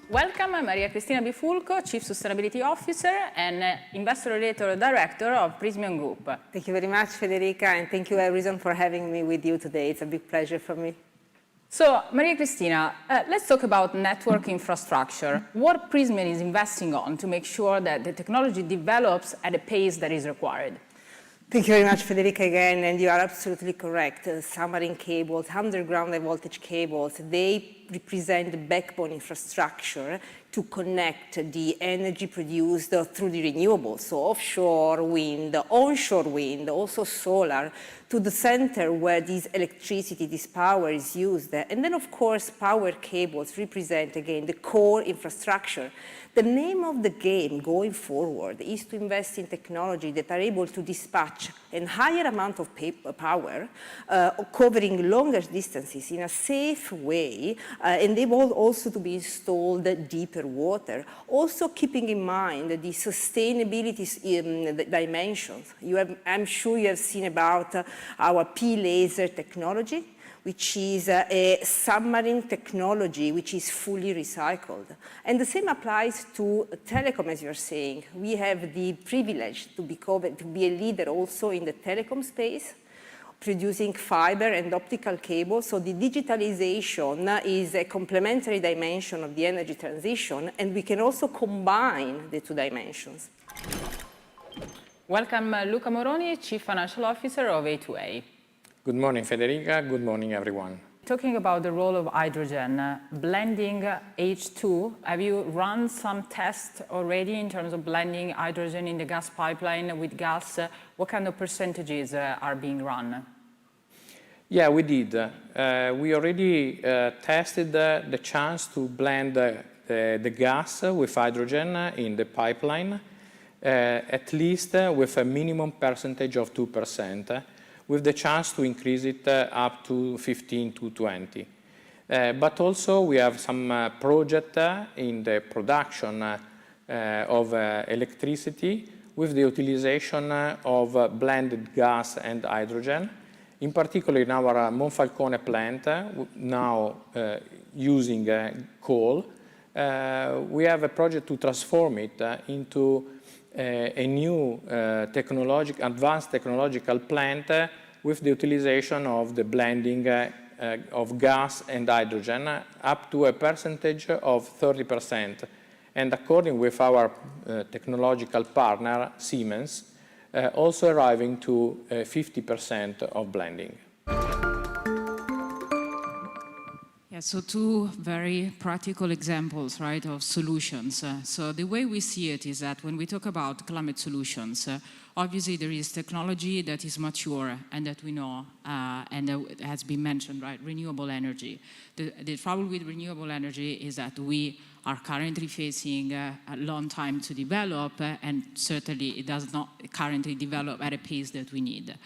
S13: Welcome, I'm Maria Cristina Bifulco, Chief Sustainability Officer and Investor Relator Director of Prysmian Group.
S14: Thank you very much, Federica, and thank you, Harrison, for having me with you today. It's a big pleasure for me.
S13: So, Maria Cristina, let's talk about network infrastructure. What Prysmian is investing on to make sure that the technology develops at a pace that is required?
S14: Thank you very much, Federica, again, and you are absolutely correct. Submarine cables, underground high voltage cables, they represent the backbone infrastructure to connect the energy produced through the renewables, so offshore wind, onshore wind, also solar, to the center where this electricity, this power is used. And then, of course, power cables represent, again, the core infrastructure. The name of the game going forward is to invest in technology that are able to dispatch a higher amount of power, covering longer distances in a safe way, and able also to be installed deeper water. Also keeping in mind the sustainability dimensions. I'm sure you have seen about our P-laser technology, which is a submarine technology which is fully recycled. And the same applies to telecom, as you're saying. We have the privilege to be a leader also in the telecom space, producing fiber and optical cables. So the digitalization is a complementary dimension of the energy transition, and we can also combine the two dimensions.
S13: Welcome, Luca Moroni, Chief Financial Officer of A2A.
S15: Good morning, Federica. Good morning, everyone.
S13: Talking about the role of hydrogen, blending H2, have you run some tests already in terms of blending hydrogen in the gas pipeline with gas? What kind of percentages are being run?
S15: Yeah, we did. We already tested the chance to blend the gas with hydrogen in the pipeline, at least with a minimum percentage of 2%. With the chance to increase it up to 15 to 20. But also we have some project in the production of electricity with the utilization of blended gas and hydrogen. In particular, in our Monfalcone plant, now using coal, we have a project to transform it into a new advanced technological plant with the utilization of the blending of gas and hydrogen up to a percentage of 30%. and according with our technological partner, Siemens, also arriving to 50% of blending.
S5: Yeah, so two very practical examples, right, of solutions. So the way we see it is that when we talk about climate solutions, obviously there is technology that is mature and that we know, and that has been mentioned, right, renewable energy. The trouble with renewable energy is that we are currently facing a long time to develop, and certainly it does not currently develop at a pace that we need.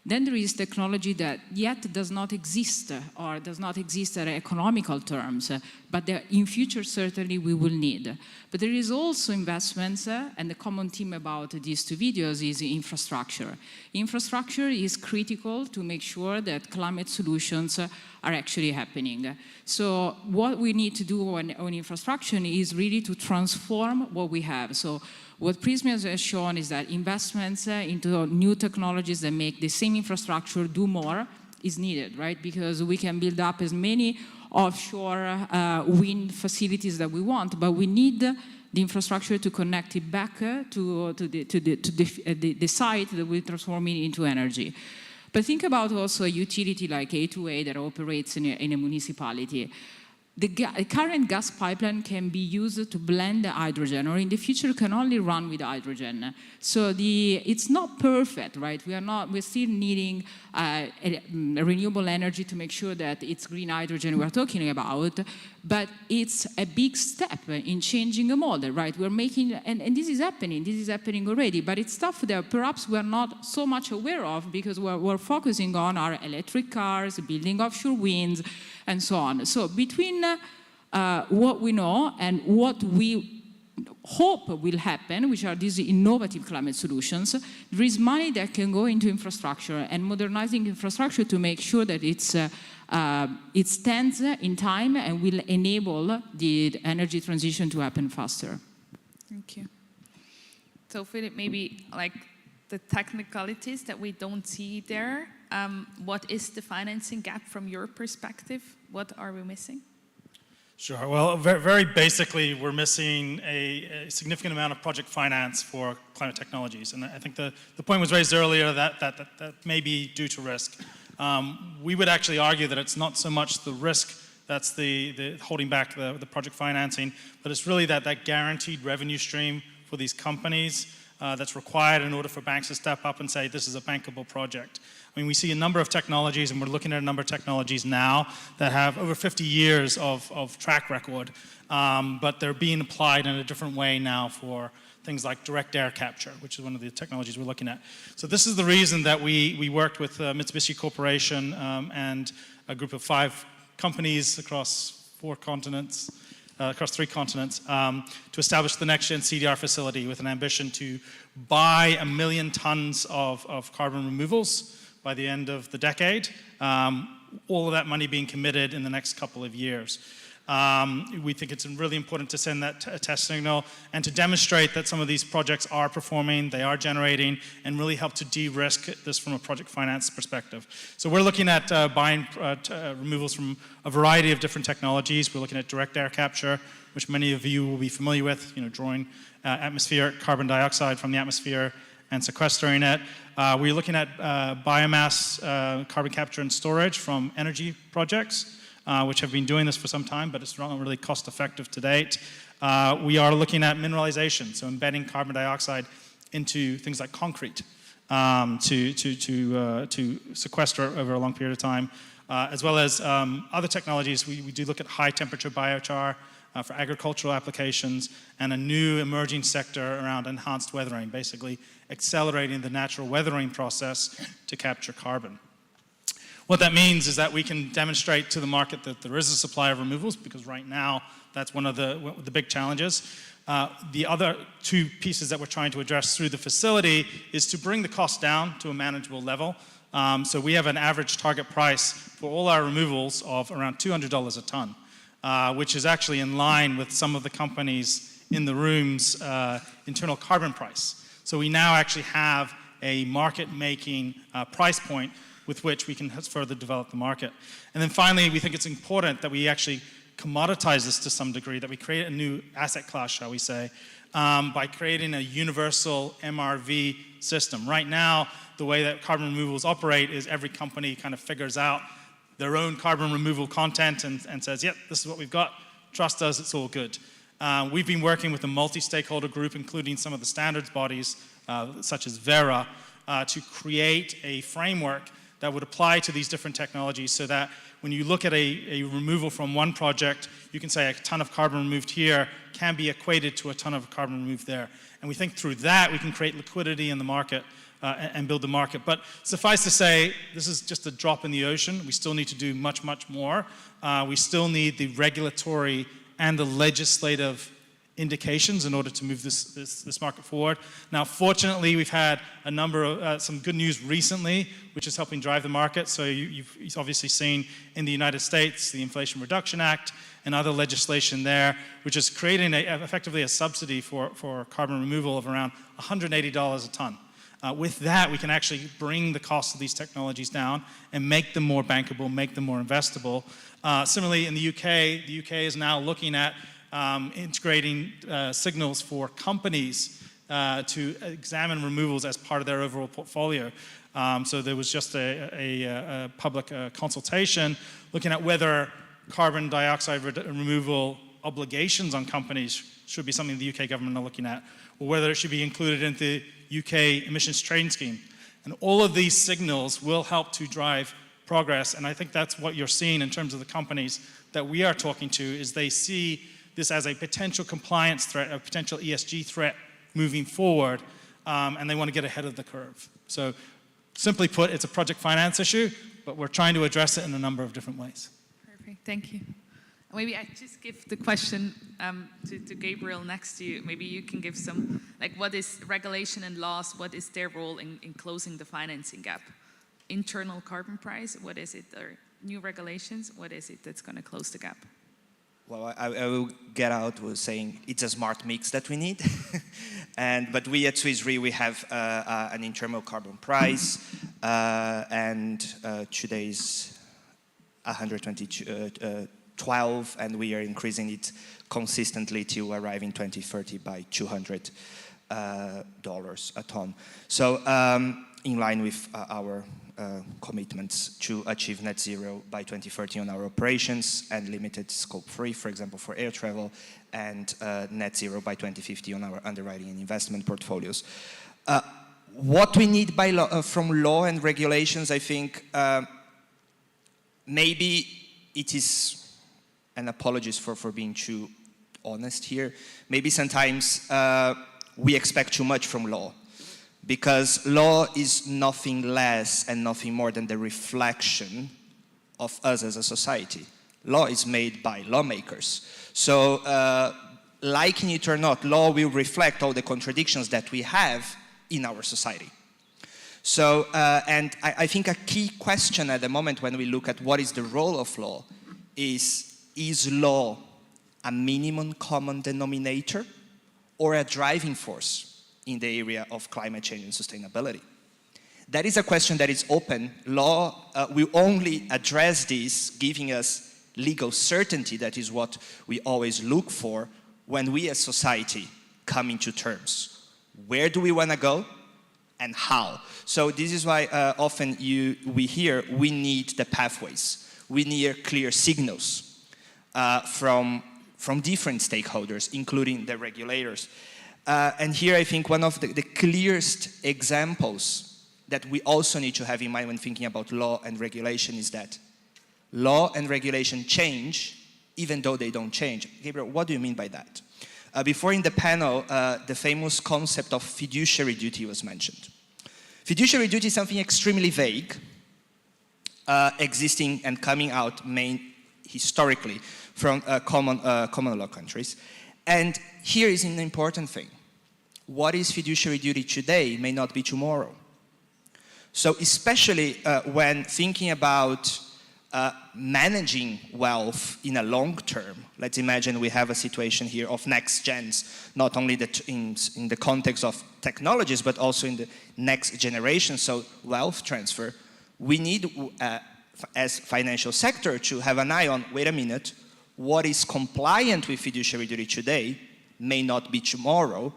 S5: Then there is technology that yet does not exist or does not exist at economical terms, but in future certainly we will need. But there is also investments, and the common theme about these two videos is infrastructure. Infrastructure is critical to make sure that climate solutions are actually happening. So what we need to do on infrastructure is really to transform what we have. So what Prismius has shown is that investments into new technologies that make the same infrastructure do more is needed, right? Because we can build up as many offshore wind facilities that we want, but we need the infrastructure to connect it back to the site that will transform it into energy. But think about also a utility like A2A that operates in a municipality. The current gas pipeline can be used to blend the hydrogen, or in the future can only run with hydrogen. So it's not perfect, right? We're still needing renewable energy to make sure that it's green hydrogen we're talking about, but it's a big step in changing a model, right? We're making, and this is happening already, but it's stuff that perhaps we're not so much aware of because we're focusing on our electric cars, building offshore winds, and so on. So between what we know and what we hope will happen, which are these innovative climate solutions, there is money that can go into infrastructure and modernizing infrastructure to make sure that it stands in time and will enable the energy transition to happen faster.
S1: Thank you. So Philip, maybe like the technicalities that we don't see there, what is the financing gap from your perspective? What are we missing?
S6: Sure. Well, very basically, we're missing a significant amount of project finance for climate technologies. And I think the point was raised earlier that may be due to risk. We would actually argue that it's not so much the risk that's the holding back the project financing, but it's really that guaranteed revenue stream for these companies that's required in order for banks to step up and say, this is a bankable project. I mean, we see a number of technologies, and we're looking at a number of technologies now that have over 50 years of track record, but they're being applied in a different way now for things like direct air capture, which is one of the technologies we're looking at. So this is the reason that we worked with Mitsubishi Corporation and a group of 5 companies across 3 continents, to establish the next-gen CDR facility with an ambition to buy 1 million tons of carbon removals by the end of the decade, all of that money being committed in the next couple of years. We think it's really important to send that test signal and to demonstrate that some of these projects are performing, they are generating, and really help to de-risk this from a project finance perspective. So we're looking at buying removals from a variety of different technologies. We're looking at direct air capture, which many of you will be familiar with, drawing atmospheric carbon dioxide from the atmosphere and sequestering it. We're looking at biomass carbon capture and storage from energy projects, which have been doing this for some time, but it's not really cost effective to date. We are looking at mineralization, so embedding carbon dioxide into things like concrete to sequester over a long period of time, as well as other technologies. We do look at high temperature biochar for agricultural applications, and a new emerging sector around enhanced weathering, basically accelerating the natural weathering process to capture carbon. What that means is that we can demonstrate to the market that there is a supply of removals, because right now that's one of the big challenges. The other 2 pieces that we're trying to address through the facility is to bring the cost down to a manageable level. So we have an average target price for all our removals of around $200 a ton, which is actually in line with some of the companies in the room's internal carbon price. So we now actually have a market-making price point with which we can further develop the market. And then finally, we think it's important that we actually commoditize this to some degree, that we create a new asset class, shall we say, by creating a universal MRV system. Right now, the way that carbon removals operate is every company kind of figures out their own carbon removal content and says, yep, this is what we've got, trust us, it's all good. We've been working with a multi-stakeholder group, including some of the standards bodies, such as Vera, to create a framework that would apply to these different technologies so that when you look at a removal from one project, you can say a ton of carbon removed here can be equated to a ton of carbon removed there. And we think through that we can create liquidity in the market and build the market. But suffice to say, this is just a drop in the ocean. We still need to do much, much more. We still need the regulatory and the legislative indications in order to move this market forward. Now, fortunately, we've had a number of, some good news recently, which is helping drive the market. So you've obviously seen in the United States, the Inflation Reduction Act and other legislation there, which is creating effectively a subsidy for carbon removal of around $180 a ton. With that, we can actually bring the cost of these technologies down and make them more bankable, make them more investable. Similarly, in the UK is now looking at integrating signals for companies to examine removals as part of their overall portfolio. So there was just a public consultation looking at whether carbon dioxide removal obligations on companies should be something the UK government are looking at, or whether it should be included in the UK emissions trading scheme. And all of these signals will help to drive progress, and I think that's what you're seeing in terms of the companies that we are talking to, is they see this as a potential compliance threat, a potential ESG threat moving forward, and they want to get ahead of the curve. So simply put, it's a project finance issue, but we're trying to address it in a number of different ways.
S1: Perfect, thank you. Maybe I just give the question to Gabriel next to you. Maybe you can give some, like, what is regulation and laws, what is their role in closing the financing gap? Internal carbon price, what is it? Or new regulations, what is it that's going to close the gap?
S11: Well, I will get out with saying it's a smart mix that we need. But we at Swiss Re, we have an internal carbon price, and today's 112, and we are increasing it consistently to arrive in 2030 by $200 a ton. So in line with our commitments to achieve net zero by 2030 on our operations and limited scope 3, for example, for air travel, and net zero by 2050 on our underwriting and investment portfolios. What we need by from law and regulations, I think, maybe it is, and apologies for being too honest here, maybe sometimes we expect too much from law, because law is nothing less and nothing more than the reflection of us as a society. Law is made by lawmakers. So liking it or not, law will reflect all the contradictions that we have in our society. So, and I think a key question at the moment when we look at what is the role of law is law a minimum common denominator or a driving force in the area of climate change and sustainability? That is a question that is open. Law will only address this, giving us legal certainty. That is what we always look for when we as society come into terms. Where do we want to go and how? So this is why often we hear we need the pathways. We need clear signals from different stakeholders, including the regulators. And here I think one of the clearest examples that we also need to have in mind when thinking about law and regulation is that law and regulation change even though they don't change. Gabriel, what do you mean by that? Before in the panel, the famous concept of fiduciary duty was mentioned. Fiduciary duty is something extremely vague, existing and coming out historically from common law countries. And here is an important thing. What is fiduciary duty today may not be tomorrow. So especially when thinking about managing wealth in a long term, let's imagine we have a situation here of next gens, not only in the context of technologies, but also in the next generation, so wealth transfer, we need, as financial sector, to have an eye on, wait a minute, what is compliant with fiduciary duty today may not be tomorrow,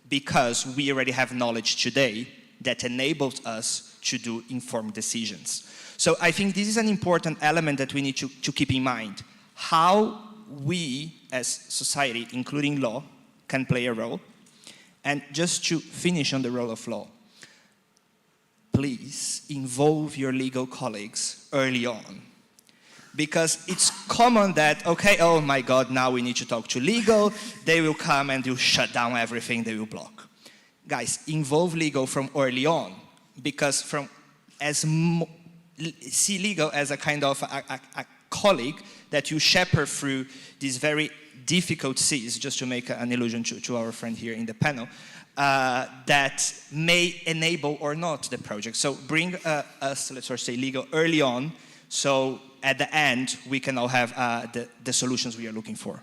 S11: because we already have knowledge today that enables us to do informed decisions. So I think this is an important element that we need to keep in mind. How we as society, including law, can play a role. And just to finish on the role of law, please involve your legal colleagues early on. Because it's common that, okay, oh my God, now we need to talk to legal, they will come and they'll shut down everything, they will block. Guys, involve legal from early on, because see legal as a kind of a colleague that you shepherd through these very difficult seas, just to make an allusion to our friend here in the panel, that may enable or not the project. So bring us, let's say, legal early on, so at the end we can all have the solutions we are looking for.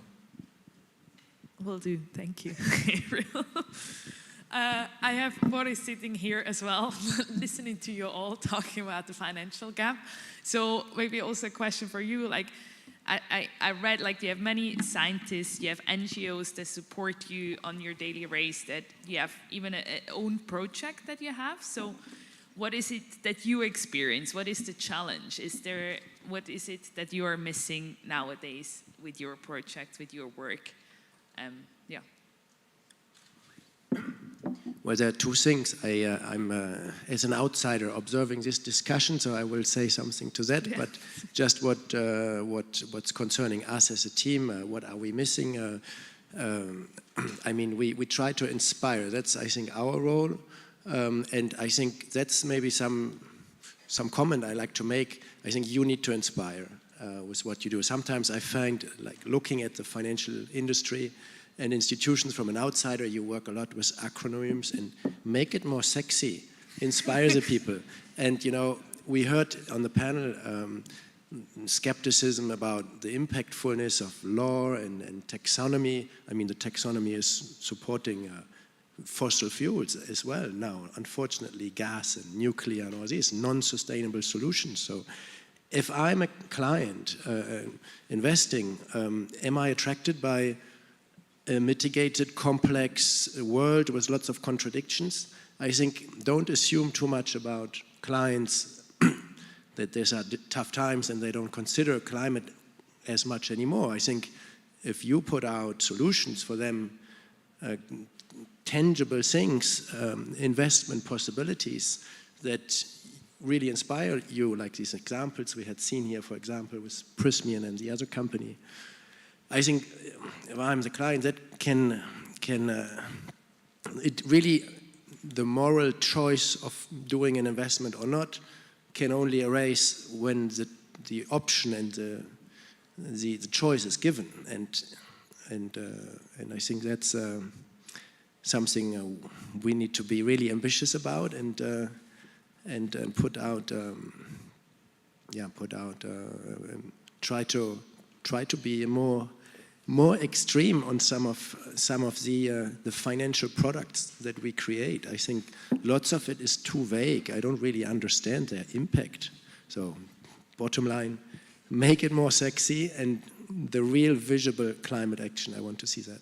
S1: Will do, thank you. I have Boris sitting here as well, listening to you all talking about the financial gap. So maybe also a question for you, like, I read, like, you have many scientists, you have NGOs that support you on your daily race, that you have even an own project that you have. So what is it that you experience? What is the challenge? What is it that you are missing nowadays with your project, with your work? Yeah.
S3: Well, there are two things. I'm, as an outsider, observing this discussion, so I will say something to that. Yeah. But just what's concerning us as a team, what are we missing? I mean, we try to inspire. That's, I think, our role, and I think that's maybe some comment I like to make. I think you need to inspire with what you do. Sometimes I find, like, looking at the financial industry and institutions from an outsider, you work a lot with acronyms, and make it more sexy, inspire the people. And, you know, we heard on the panel skepticism about the impactfulness of law and taxonomy. I mean, the taxonomy is supporting fossil fuels as well now. Unfortunately, gas and nuclear and all these non-sustainable solutions. So if I'm a client investing, am I attracted by a mitigated, complex world with lots of contradictions? I think don't assume too much about clients that these are tough times and they don't consider climate as much anymore. I think if you put out solutions for them, tangible things, investment possibilities that really inspire you, like these examples we had seen here, for example, with Prysmian and the other company. I think if I'm the client, that can it really, the moral choice of doing an investment or not can only arise when the option and the choice is given, and I think that's something we need to be really ambitious about and put out try to be more extreme on some of the financial products that we create. I think lots of it is too vague. I don't really understand their impact. So, bottom line, make it more sexy, and the real visible climate action, I want to see that.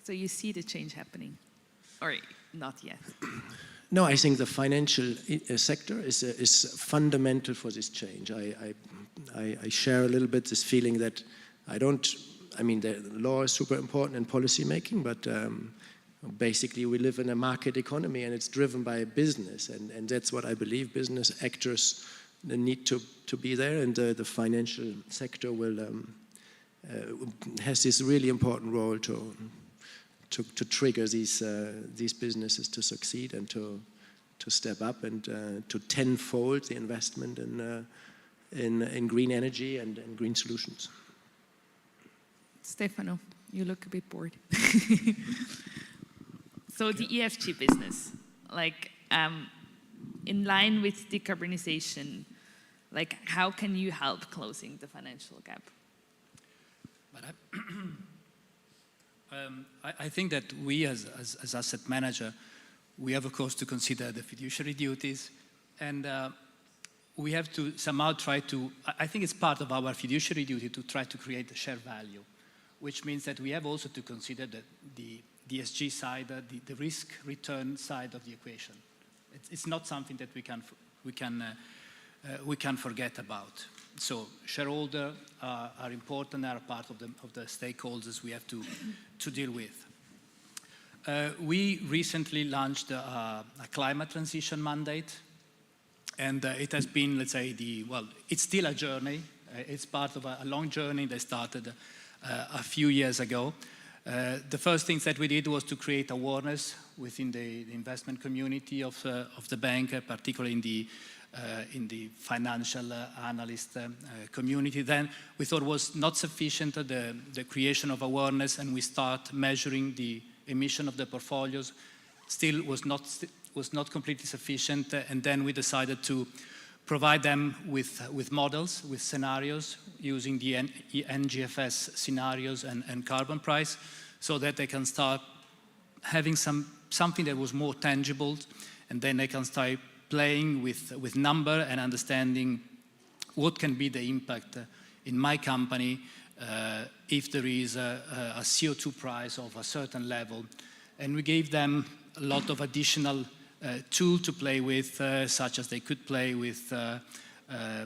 S1: So you see the change happening, or not yet?
S3: No, I think the financial sector is fundamental for this change. I share a little bit this feeling that I mean, the law is super important in policy making, but basically we live in a market economy and it's driven by business, and that's what I believe. Business actors need to be there, and the financial sector has this really important role to trigger these businesses to succeed and to step up and to tenfold the investment in green energy and green solutions.
S1: Stefano, you look a bit bored. So the EFG business, like in line with decarbonization, like how can you help closing the financial gap?
S12: But I think that we as asset manager, we have of course to consider the fiduciary duties, and we have to somehow try to, I think it's part of our fiduciary duty to try to create a shared value, which means that we have also to consider the ESG side, the risk-return side of the equation. It's not something that we can forget about. So shareholders are important, are part of the stakeholders we have to deal with. We recently launched a climate transition mandate, and it has been, let's say, it's still a journey. It's part of a long journey that started a few years ago. The first things that we did was to create awareness within the investment community of the bank, particularly in the financial analyst community. Then we thought it was not sufficient, the creation of awareness, and we start measuring the emission of the portfolios. Still was not completely sufficient, and then we decided to provide them with models, with scenarios, using the NGFS scenarios and carbon price, so that they can start having something that was more tangible, and then they can start playing with number and understanding what can be the impact in my company if there is a CO2 price of a certain level. And we gave them a lot of additional tools to play with, such as they could play with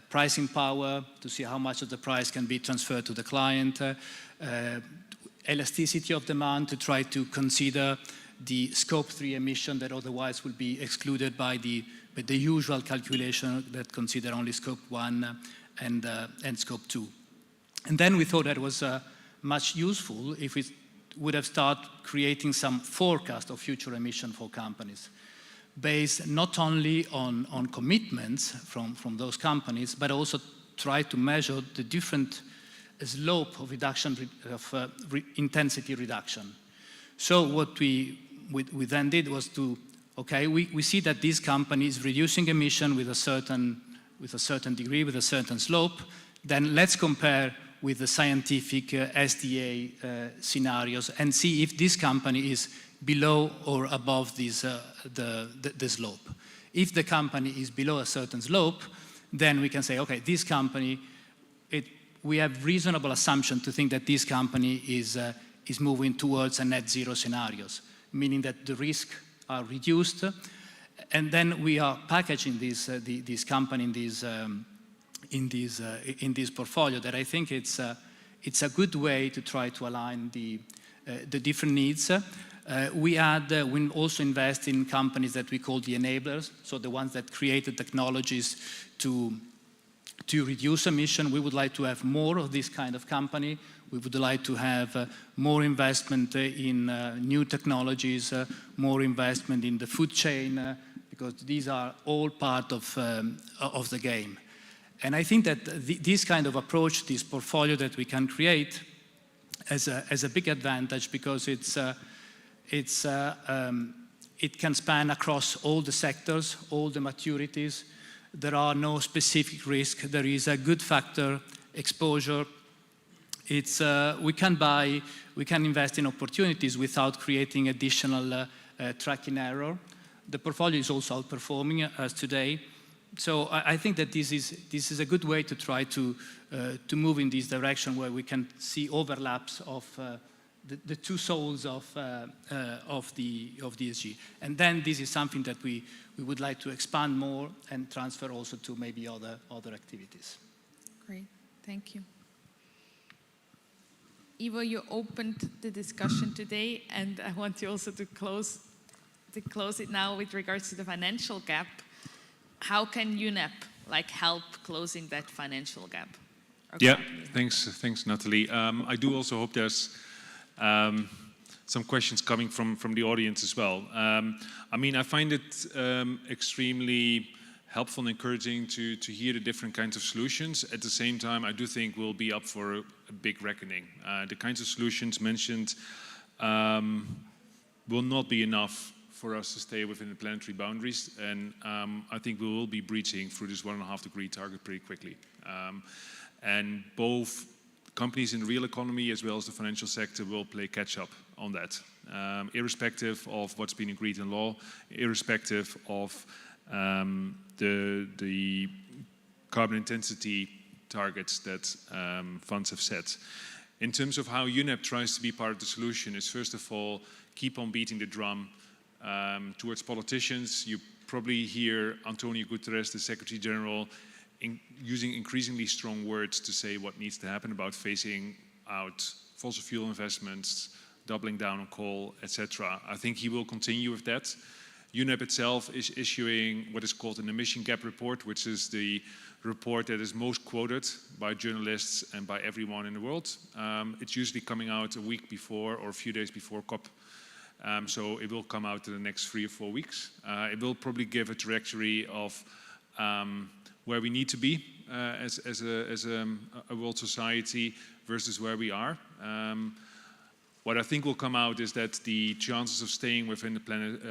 S12: pricing power to see how much of the price can be transferred to the client, elasticity of demand to try to consider the scope 3 emission that otherwise will be excluded by the usual calculation that consider only scope 1 and scope 2. And then we thought that was much useful if we would have started creating some forecast of future emission for companies, based not only on commitments from those companies, but also try to measure the different slope of reduction of intensity reduction. So what we then did was to, okay, we see that this company is reducing emission with a certain degree, with a certain slope. Then let's compare with the scientific SDA scenarios and see if this company is below or above this, the slope. If the company is below a certain slope, then we can say, okay, this company, we have reasonable assumption to think that this company is moving towards a net zero scenarios, meaning that the risks are reduced, and then we are packaging this company in this portfolio. That I think it's a good way to try to align the different needs. We also invest in companies that we call the enablers, so the ones that create the technologies to reduce emission. We would like to have more of this kind of company. We would like to have more investment in new technologies, more investment in the food chain, because these are all part of the game. And I think that this kind of approach, this portfolio that we can create, has a big advantage, because it can span across all the sectors, all the maturities. There are no specific risks. There is a good factor exposure. We can invest in opportunities without creating additional tracking error. The portfolio is also outperforming as today. So I think that this is a good way to try to move in this direction, where we can see overlaps of the two souls of the ESG. And then this is something that we would like to expand more and transfer also to maybe other activities.
S1: Great, thank you. Ivo, you opened the discussion today, and I want you also to close it now with regards to the financial gap. How can UNEP help closing that financial gap?
S4: Yeah, thanks, Natalie. I do also hope there's some questions coming from the audience as well. I mean, I find it extremely helpful and encouraging to hear the different kinds of solutions. At the same time, I do think we'll be up for a big reckoning. The kinds of solutions mentioned will not be enough for us to stay within the planetary boundaries, and I think we will be breaching through this 1.5 degree target pretty quickly. And both companies in the real economy as well as the financial sector will play catch up on that, irrespective of what's been agreed in law, irrespective of the carbon intensity targets that funds have set. In terms of how UNEP tries to be part of the solution is, first of all, keep on beating the drum towards politicians. You probably hear Antonio Guterres, the Secretary General, using increasingly strong words to say what needs to happen about phasing out fossil fuel investments, doubling down on coal, etc. I think he will continue with that. UNEP itself is issuing what is called an emission gap report, which is the report that is most quoted by journalists and by everyone in the world. It's usually coming out a week before or a few days before COP. So it will come out in the next 3 or 4 weeks. It will probably give a trajectory of where we need to be as a world society versus where we are. What I think will come out is that the chances of staying within the planet,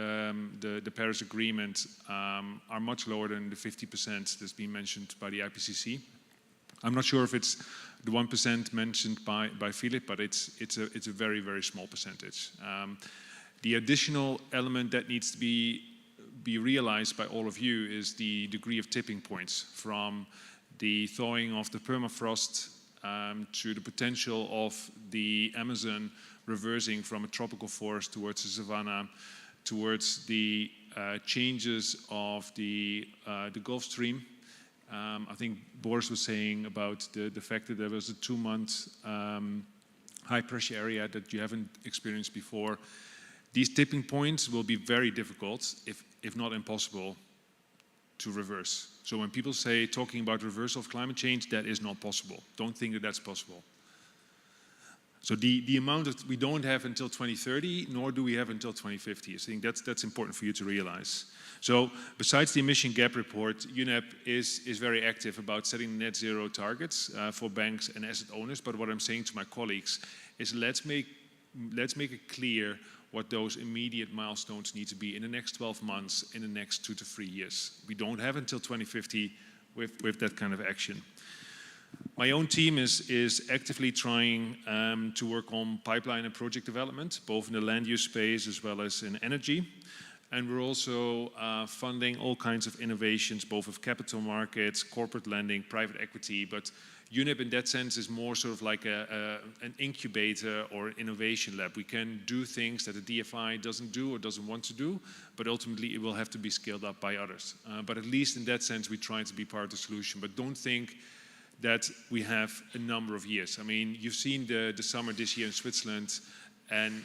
S4: the Paris Agreement, are much lower than the 50% that's been mentioned by the IPCC. I'm not sure if it's the 1% mentioned by Philip, but it's a very, very small percentage. The additional element that needs to be realized by all of you is the degree of tipping points, from the thawing of the permafrost to the potential of the Amazon reversing from a tropical forest towards a savanna, towards the changes of the Gulf Stream. I think Boris was saying about the fact that there was a 2-month high pressure area that you haven't experienced before. These tipping points will be very difficult, if not impossible, to reverse. So when people say talking about reversal of climate change, that is not possible. Don't think that that's possible. So the amount that we don't have until 2030, nor do we have until 2050. I think that's important for you to realize. So besides the emission gap report, UNEP is very active about setting net zero targets for banks and asset owners. But what I'm saying to my colleagues is let's make it clear what those immediate milestones need to be in the next 12 months, in the next 2 to 3 years. We don't have until 2050 with that kind of action. My own team is actively trying to work on pipeline and project development, both in the land use space as well as in energy. And we're also funding all kinds of innovations, both of capital markets, corporate lending, private equity. But UNEP in that sense is more sort of like an incubator or an innovation lab. We can do things that the DFI doesn't do or doesn't want to do, but ultimately it will have to be scaled up by others. But at least in that sense, we try to be part of the solution. But don't think that we have a number of years. I mean, you've seen the summer this year in Switzerland, and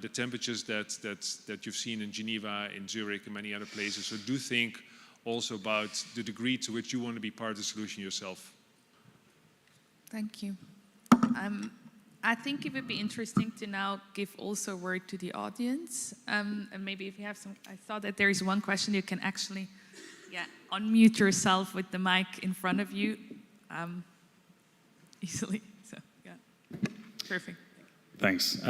S4: the temperatures that you've seen in Geneva, in Zurich, and many other places. So do think also about the degree to which you want to be part of the solution yourself.
S1: Thank you. I think it would be interesting to now give also a word to the audience. And maybe if you have some, I thought that there is one question you can actually unmute yourself with the mic in front of you easily. So, yeah, perfect.
S16: Thanks.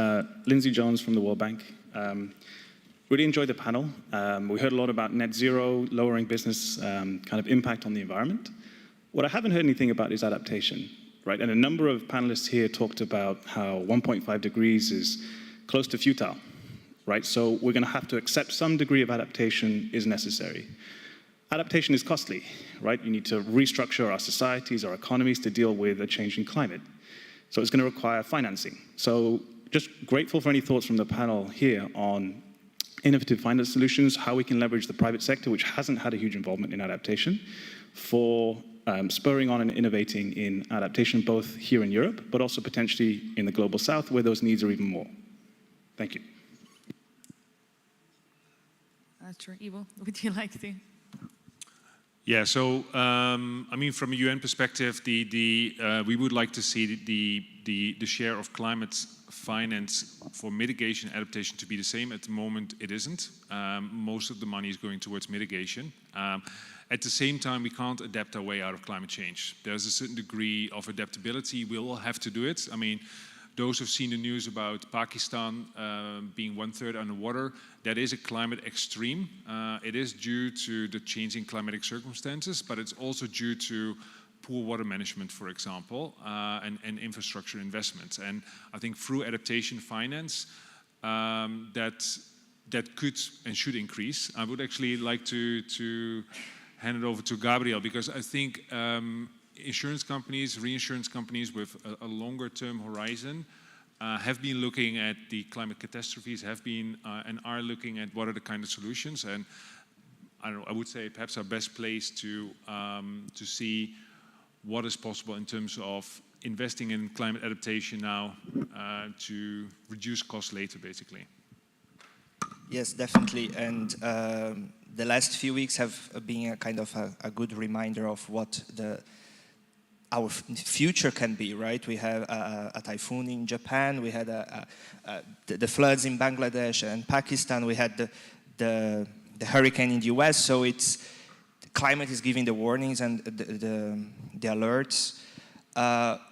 S16: Lindsay Jones from the World Bank. Really enjoyed the panel. We heard a lot about net zero, lowering business kind of impact on the environment. What I haven't heard anything about is adaptation, right? And a number of panelists here talked about how 1.5 degrees is close to futile, right? So we're going to have to accept some degree of adaptation is necessary. Adaptation is costly, right? You need to restructure our societies, our economies to deal with a changing climate. So it's going to require financing. So just grateful for any thoughts from the panel here on innovative finance solutions, how we can leverage the private sector, which hasn't had a huge involvement in adaptation, for spurring on and innovating in adaptation, both here in Europe, but also potentially in the global south, where those needs are even more. Thank you.
S1: Sure. Ivo, would you like to?
S4: Yeah, so I mean, from a UN perspective, we would like to see the share of climate finance for mitigation and adaptation to be the same. At the moment, it isn't. Most of the money is going towards mitigation. At the same time, we can't adapt our way out of climate change. There's a certain degree of adaptability. We will have to do it. I mean, those who've seen the news about Pakistan being 1/3 underwater, that is a climate extreme. It is due to the changing climatic circumstances, but it's also due to poor water management, for example, and infrastructure investments. And I think through adaptation finance, that could and should increase. I would actually like to hand it over to Gabriel, because I think insurance companies, reinsurance companies with a longer term horizon have been looking at the climate catastrophes, have been and are looking at what are the kind of solutions. And I don't know, I would say perhaps our best place to see what is possible in terms of investing in climate adaptation now to reduce costs later, basically.
S11: Yes, definitely. And the last few weeks have been a kind of a good reminder of what our future can be, right? We have a typhoon in Japan, we had the floods in Bangladesh and Pakistan, we had the hurricane in the US, so the climate is giving the warnings and the alerts.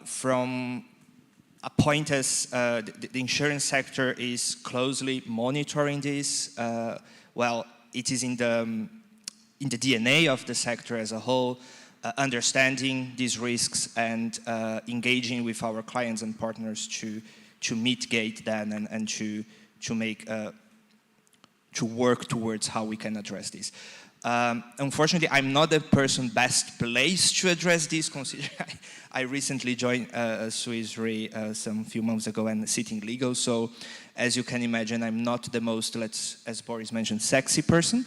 S11: From a point as the insurance sector is closely monitoring this, well, it is in the DNA of the sector as a whole, understanding these risks and engaging with our clients and partners to mitigate them and to work towards how we can address this. Unfortunately, I'm not the person best placed to address this, considering I recently joined Swiss Re some few months ago and sitting legal. So, as you can imagine, I'm not the most, as Boris mentioned, sexy person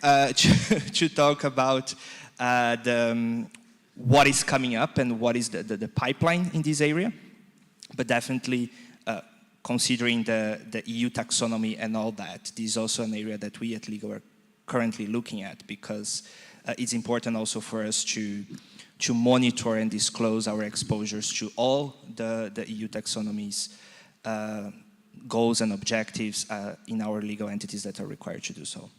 S11: to talk about what is coming up and what is the pipeline in this area. But definitely, considering the EU taxonomy and all that, this is also an area that we at Legal are currently looking at, because it's important also for us to monitor and disclose our exposures to all the EU taxonomy's goals and objectives in our legal entities that are required to do so.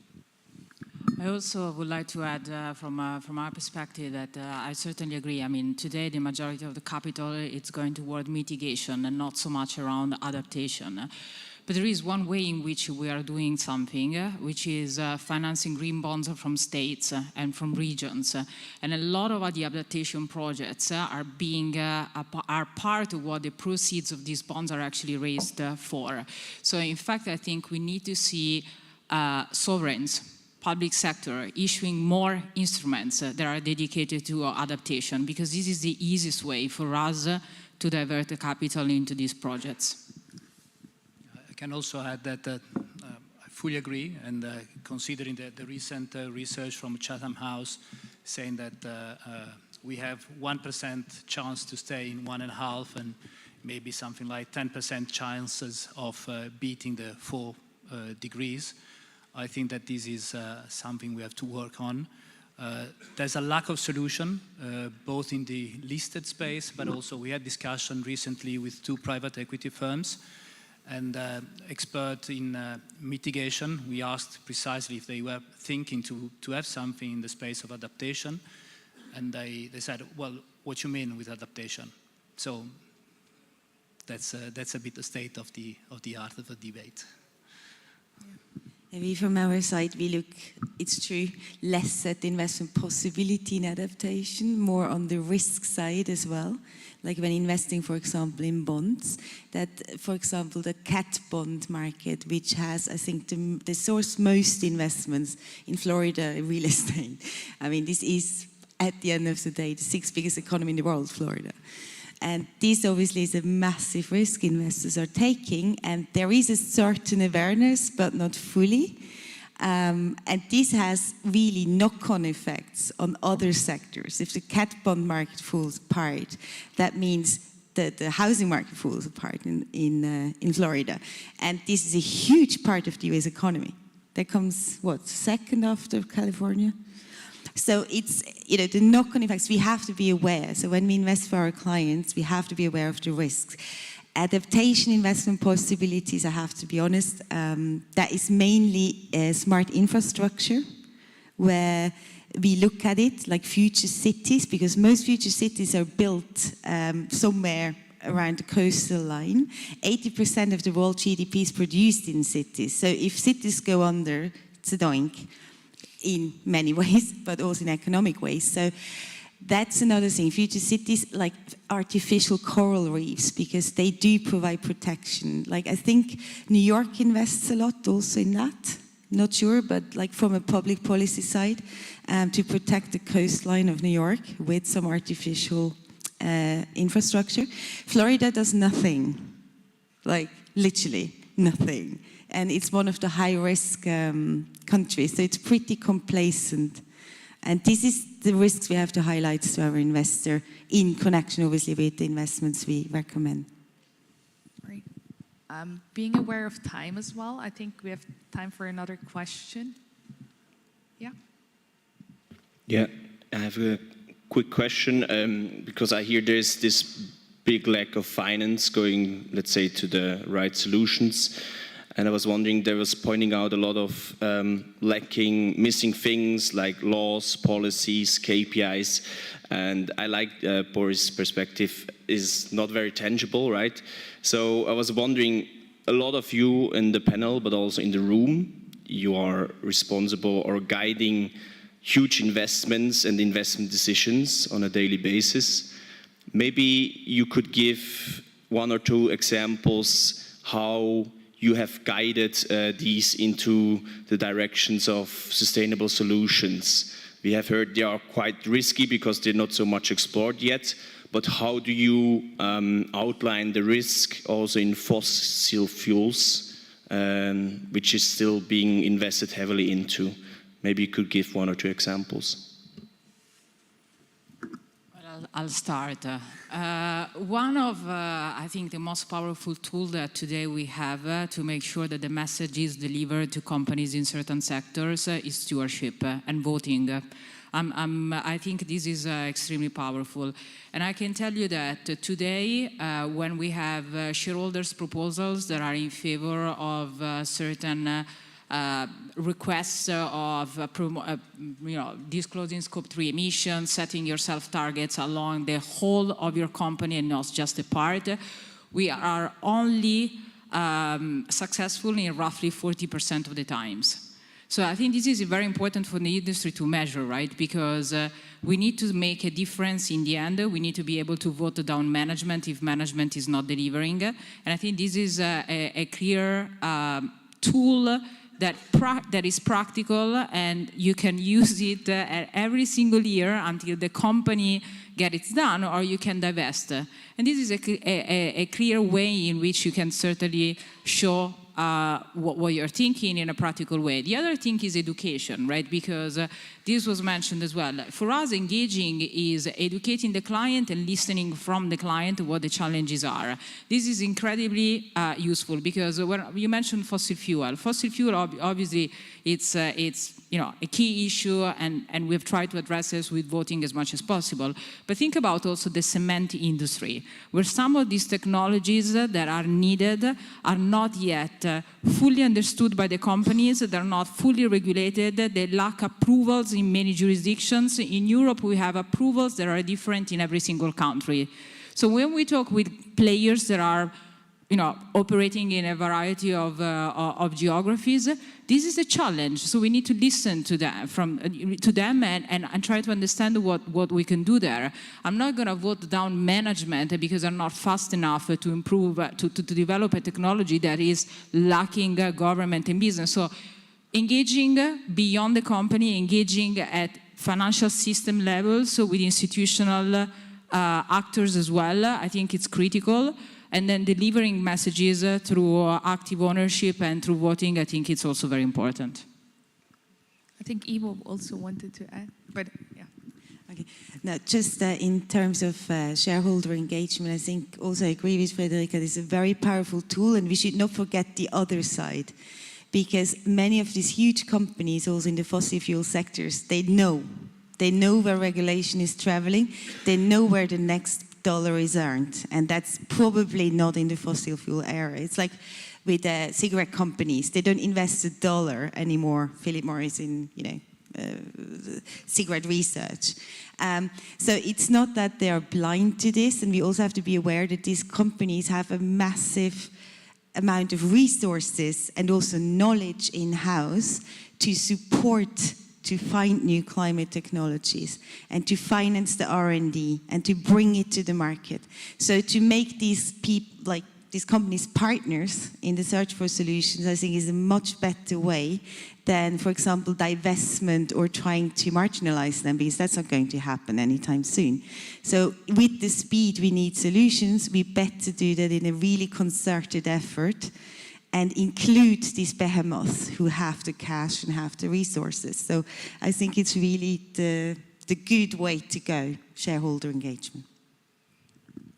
S5: I also would like to add from our perspective that I certainly agree. I mean, today the majority of the capital is going toward mitigation and not so much around adaptation. But there is one way in which we are doing something, which is financing green bonds from states and from regions. And a lot of the adaptation projects are part of what the proceeds of these bonds are actually raised for. So in fact, I think we need to see sovereigns, public sector, issuing more instruments that are dedicated to adaptation, because this is the easiest way for us to divert the capital into these projects.
S12: I can also add that I fully agree, and considering the recent research from Chatham House saying that we have 1% chance to stay in 1.5 and maybe something like 10% chances of beating the 4 degrees, I think that this is something we have to work on. There's a lack of solution, both in the listed space, but also we had discussion recently with 2 private equity firms and expert in mitigation. We asked precisely if they were thinking to have something in the space of adaptation, and they said, well, what you mean with adaptation? So that's a bit the state of the art of the debate.
S10: Maybe from our side, we look, it's true, less at the investment possibility in adaptation, more on the risk side as well. Like when investing, for example, in bonds, that, for example, the cat bond market, which has, I think, the source most investments in Florida real estate. I mean, this is, at the end of the day, the 6th biggest economy in the world, Florida. And this obviously is a massive risk investors are taking, and there is a certain awareness, but not fully. And this has really knock-on effects on other sectors. If the cat bond market falls apart, that means that the housing market falls apart in Florida. And this is a huge part of the US economy. That comes, what, second after California? So it's, you know, the knock-on effects, we have to be aware. So when we invest for our clients, we have to be aware of the risks. Adaptation investment possibilities, I have to be honest, that is mainly smart infrastructure, where we look at it like future cities, because most future cities are built somewhere around the coastal line. 80% of the world GDP is produced in cities. So if cities go under, it's a doink. In many ways, but also in economic ways. So that's another thing. Future cities, like artificial coral reefs, because they do provide protection. Like I think New York invests a lot also in that. not sure, but like from a public policy side, to protect the coastline of New York with some artificial infrastructure. Florida does nothing, like literally nothing. And it's one of the high-risk countries, so it's pretty complacent. And this is the risks we have to highlight to our investor in connection, obviously, with the investments we recommend.
S17: Great. Being aware of time as well, I think we have time for another question. Yeah.
S18: Yeah, I have a quick question because I hear there's this big lack of finance going, let's say, to the right solutions. And I was wondering, there was pointing out a lot of missing things like laws, policies, KPIs. And I like Boris' perspective is not very tangible, right? So I was wondering, a lot of you in the panel, but also in the room, you are responsible or guiding huge investments and investment decisions on a daily basis. Maybe you could give one or two examples how you have guided these into the directions of sustainable solutions. We have heard they are quite risky because they're not so much explored yet, but how do you outline the risk also in fossil fuels, which is still being invested heavily into? Maybe you could give one or two examples.
S5: I'll start. One of, I think, the most powerful tools that today we have to make sure that the message is delivered to companies in certain sectors is stewardship and voting. I think this is extremely powerful. And I can tell you that today, when we have shareholders' proposals that are in favor of certain requests of disclosing Scope 3 emissions, setting yourself targets along the whole of your company and not just a part, we are only successful in roughly 40% of the times. So I think this is very important for the industry to measure, right? Because we need to make a difference in the end. We need to be able to vote down management if management is not delivering. And I think this is a clear tool that is practical, and you can use it every single year until the company gets it done, or you can divest. And this is a clear way in which you can certainly show what you're thinking in a practical way. The other thing is education, right? Because this was mentioned as well. For us, engaging is educating the client and listening from the client what the challenges are. This is incredibly useful because when you mentioned fossil fuel obviously it's a key issue, and we've tried to address this with voting as much as possible. But think about also the cement industry, where some of these technologies that are needed are not yet fully understood by the companies, they're not fully regulated, they lack approvals in many jurisdictions. In Europe, we have approvals that are different in every single country. So when we talk with players that are operating in a variety of geographies, this is a challenge. So we need to listen to them, and try to understand what we can do there. I'm not going to vote down management because they're not fast enough to improve, to develop a technology that is lacking government and business. So engaging beyond the company, engaging at financial system level, so with institutional actors as well, I think it's critical. And then delivering messages through active ownership and through voting, I think it's also very important.
S17: I think Ivo also wanted to add, but yeah.
S10: Okay. Now, just in terms of shareholder engagement, I think also I agree with Federica, this is a very powerful tool, and we should not forget the other side. Because many of these huge companies, also in the fossil fuel sectors, they know where regulation is traveling, they know where the next dollar is earned, and that's probably not in the fossil fuel era. It's like with cigarette companies, they don't invest $1 anymore. Philip Morris in cigarette research. So it's not that they are blind to this, and we also have to be aware that these companies have a massive amount of resources and also knowledge in-house to support, to find new climate technologies and to finance the R&D and to bring it to the market. So to make these people, like these companies partners in the search for solutions, I think is a much better way than, for example, divestment or trying to marginalize them, because that's not going to happen anytime soon. So with the speed we need solutions, we better do that in a really concerted effort and include these behemoths who have the cash and have the resources. So I think it's really the good way to go, shareholder engagement.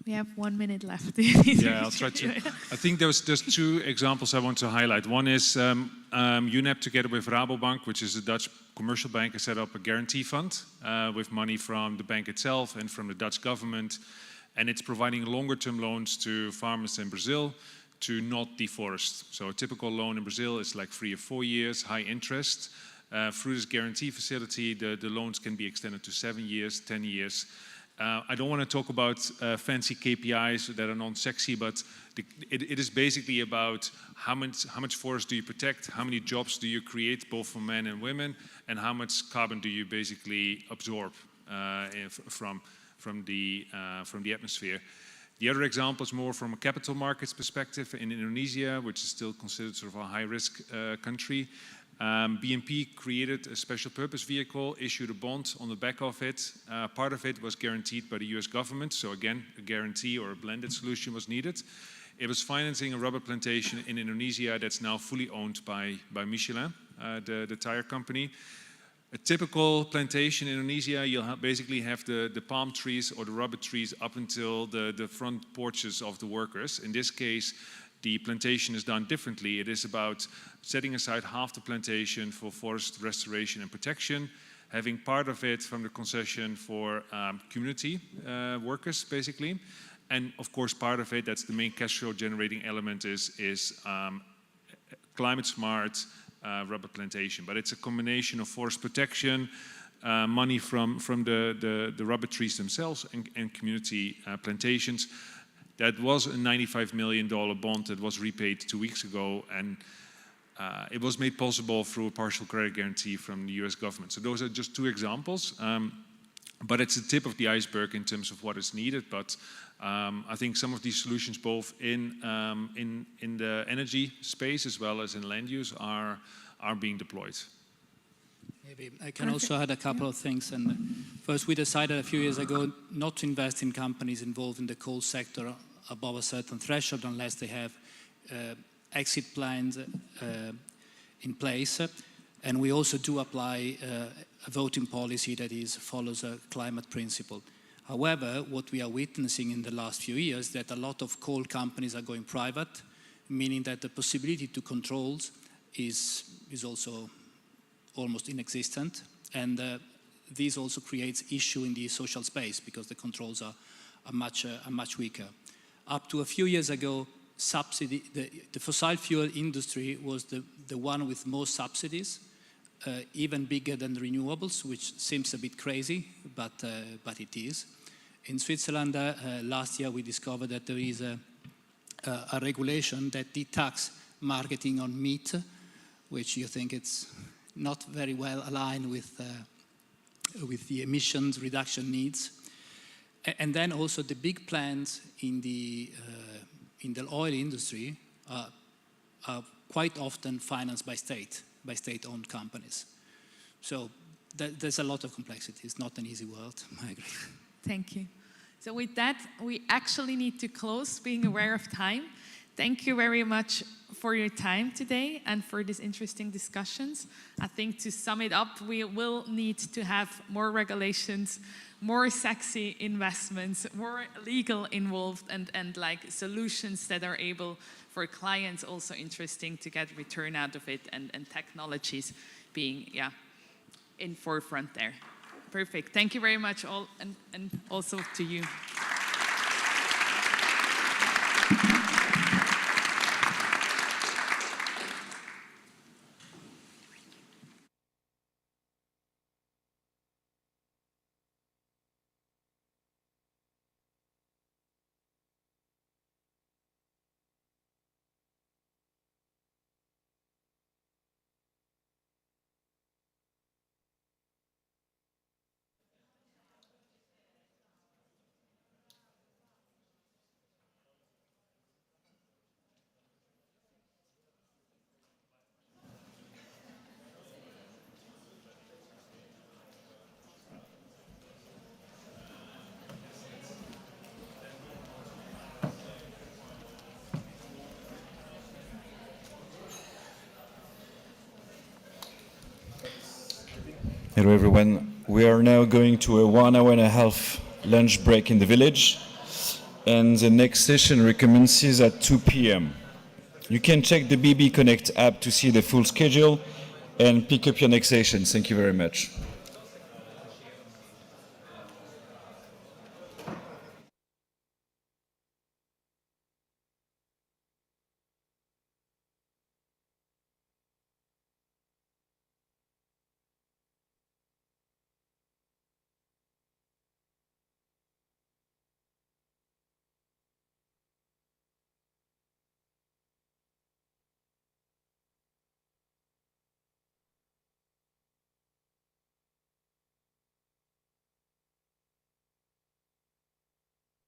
S17: We have 1 minute left.
S4: Yeah, I'll try to. I think there's 2 examples I want to highlight. One is UNEP together with Rabobank, which is a Dutch commercial bank, has set up a guarantee fund with money from the bank itself and from the Dutch government. And it's providing longer-term loans to farmers in Brazil to not deforest. So a typical loan in Brazil is like 3 or 4 years, high interest. Through this guarantee facility, the loans can be extended to 7 years, 10 years. I don't want to talk about fancy KPIs that are non-sexy, but it is basically about how much forest do you protect, how many jobs do you create, both for men and women, and how much carbon do you basically absorb from the atmosphere. The other example is more from a capital markets perspective in Indonesia, which is still considered sort of a high-risk country. BNP created a special purpose vehicle, issued a bond on the back of it. Part of it was guaranteed by the US government, so again, a guarantee or a blended solution was needed. It was financing a rubber plantation in Indonesia that's now fully owned by Michelin, the tire company. A typical plantation in Indonesia, you'll basically have the palm trees or the rubber trees up until the front porches of the workers. In this case, the plantation is done differently. It is about setting aside half the plantation for forest restoration and protection, having part of it from the concession for community workers, basically. And of course, part of it, that's the main cash flow generating element, is climate smart rubber plantation. But it's a combination of forest protection, money from the rubber trees themselves and community plantations. That was a $95 million bond that was repaid 2 weeks ago, and it was made possible through a partial credit guarantee from the US government. So those are just 2 examples, but it's the tip of the iceberg in terms of what is needed. But I think some of these solutions, both in the energy space as well as in land use, are being deployed.
S12: Maybe I can also add a couple of things. And first, we decided a few years ago not to invest in companies involved in the coal sector above a certain threshold unless they have exit plans in place. And we also do apply a voting policy that follows a climate principle. However, what we are witnessing in the last few years is that a lot of coal companies are going private, meaning that the possibility to control is also almost inexistent, and this also creates issue in the social space because the controls are much weaker. Up to a few years ago, the fossil fuel industry was the one with most subsidies, even bigger than the renewables, which seems a bit crazy, but it is. In Switzerland, last year we discovered that there is a regulation that deducts marketing on meat, which you think it's not very well aligned with the emissions reduction needs. And then also the big plants in the oil industry are quite often financed by state-owned companies. So there's a lot of complexity. It's not an easy world, I agree.
S17: Thank you. So with that, we actually need to close, being aware of time. Thank you very much for your time today and for these interesting discussions. I think to sum it up, we will need to have more regulations, more sexy investments, more legal involved, and like solutions that are able for clients also interesting to get return out of it, and technologies being in forefront there. Perfect. Thank you very much all, and also to you.
S19: Hello everyone. We are now going to a 1 hour and a half lunch break in the village, and the next session recommences at 2 p.m. You can check the BB Connect app to see the full schedule and pick up your next session. Thank you very much.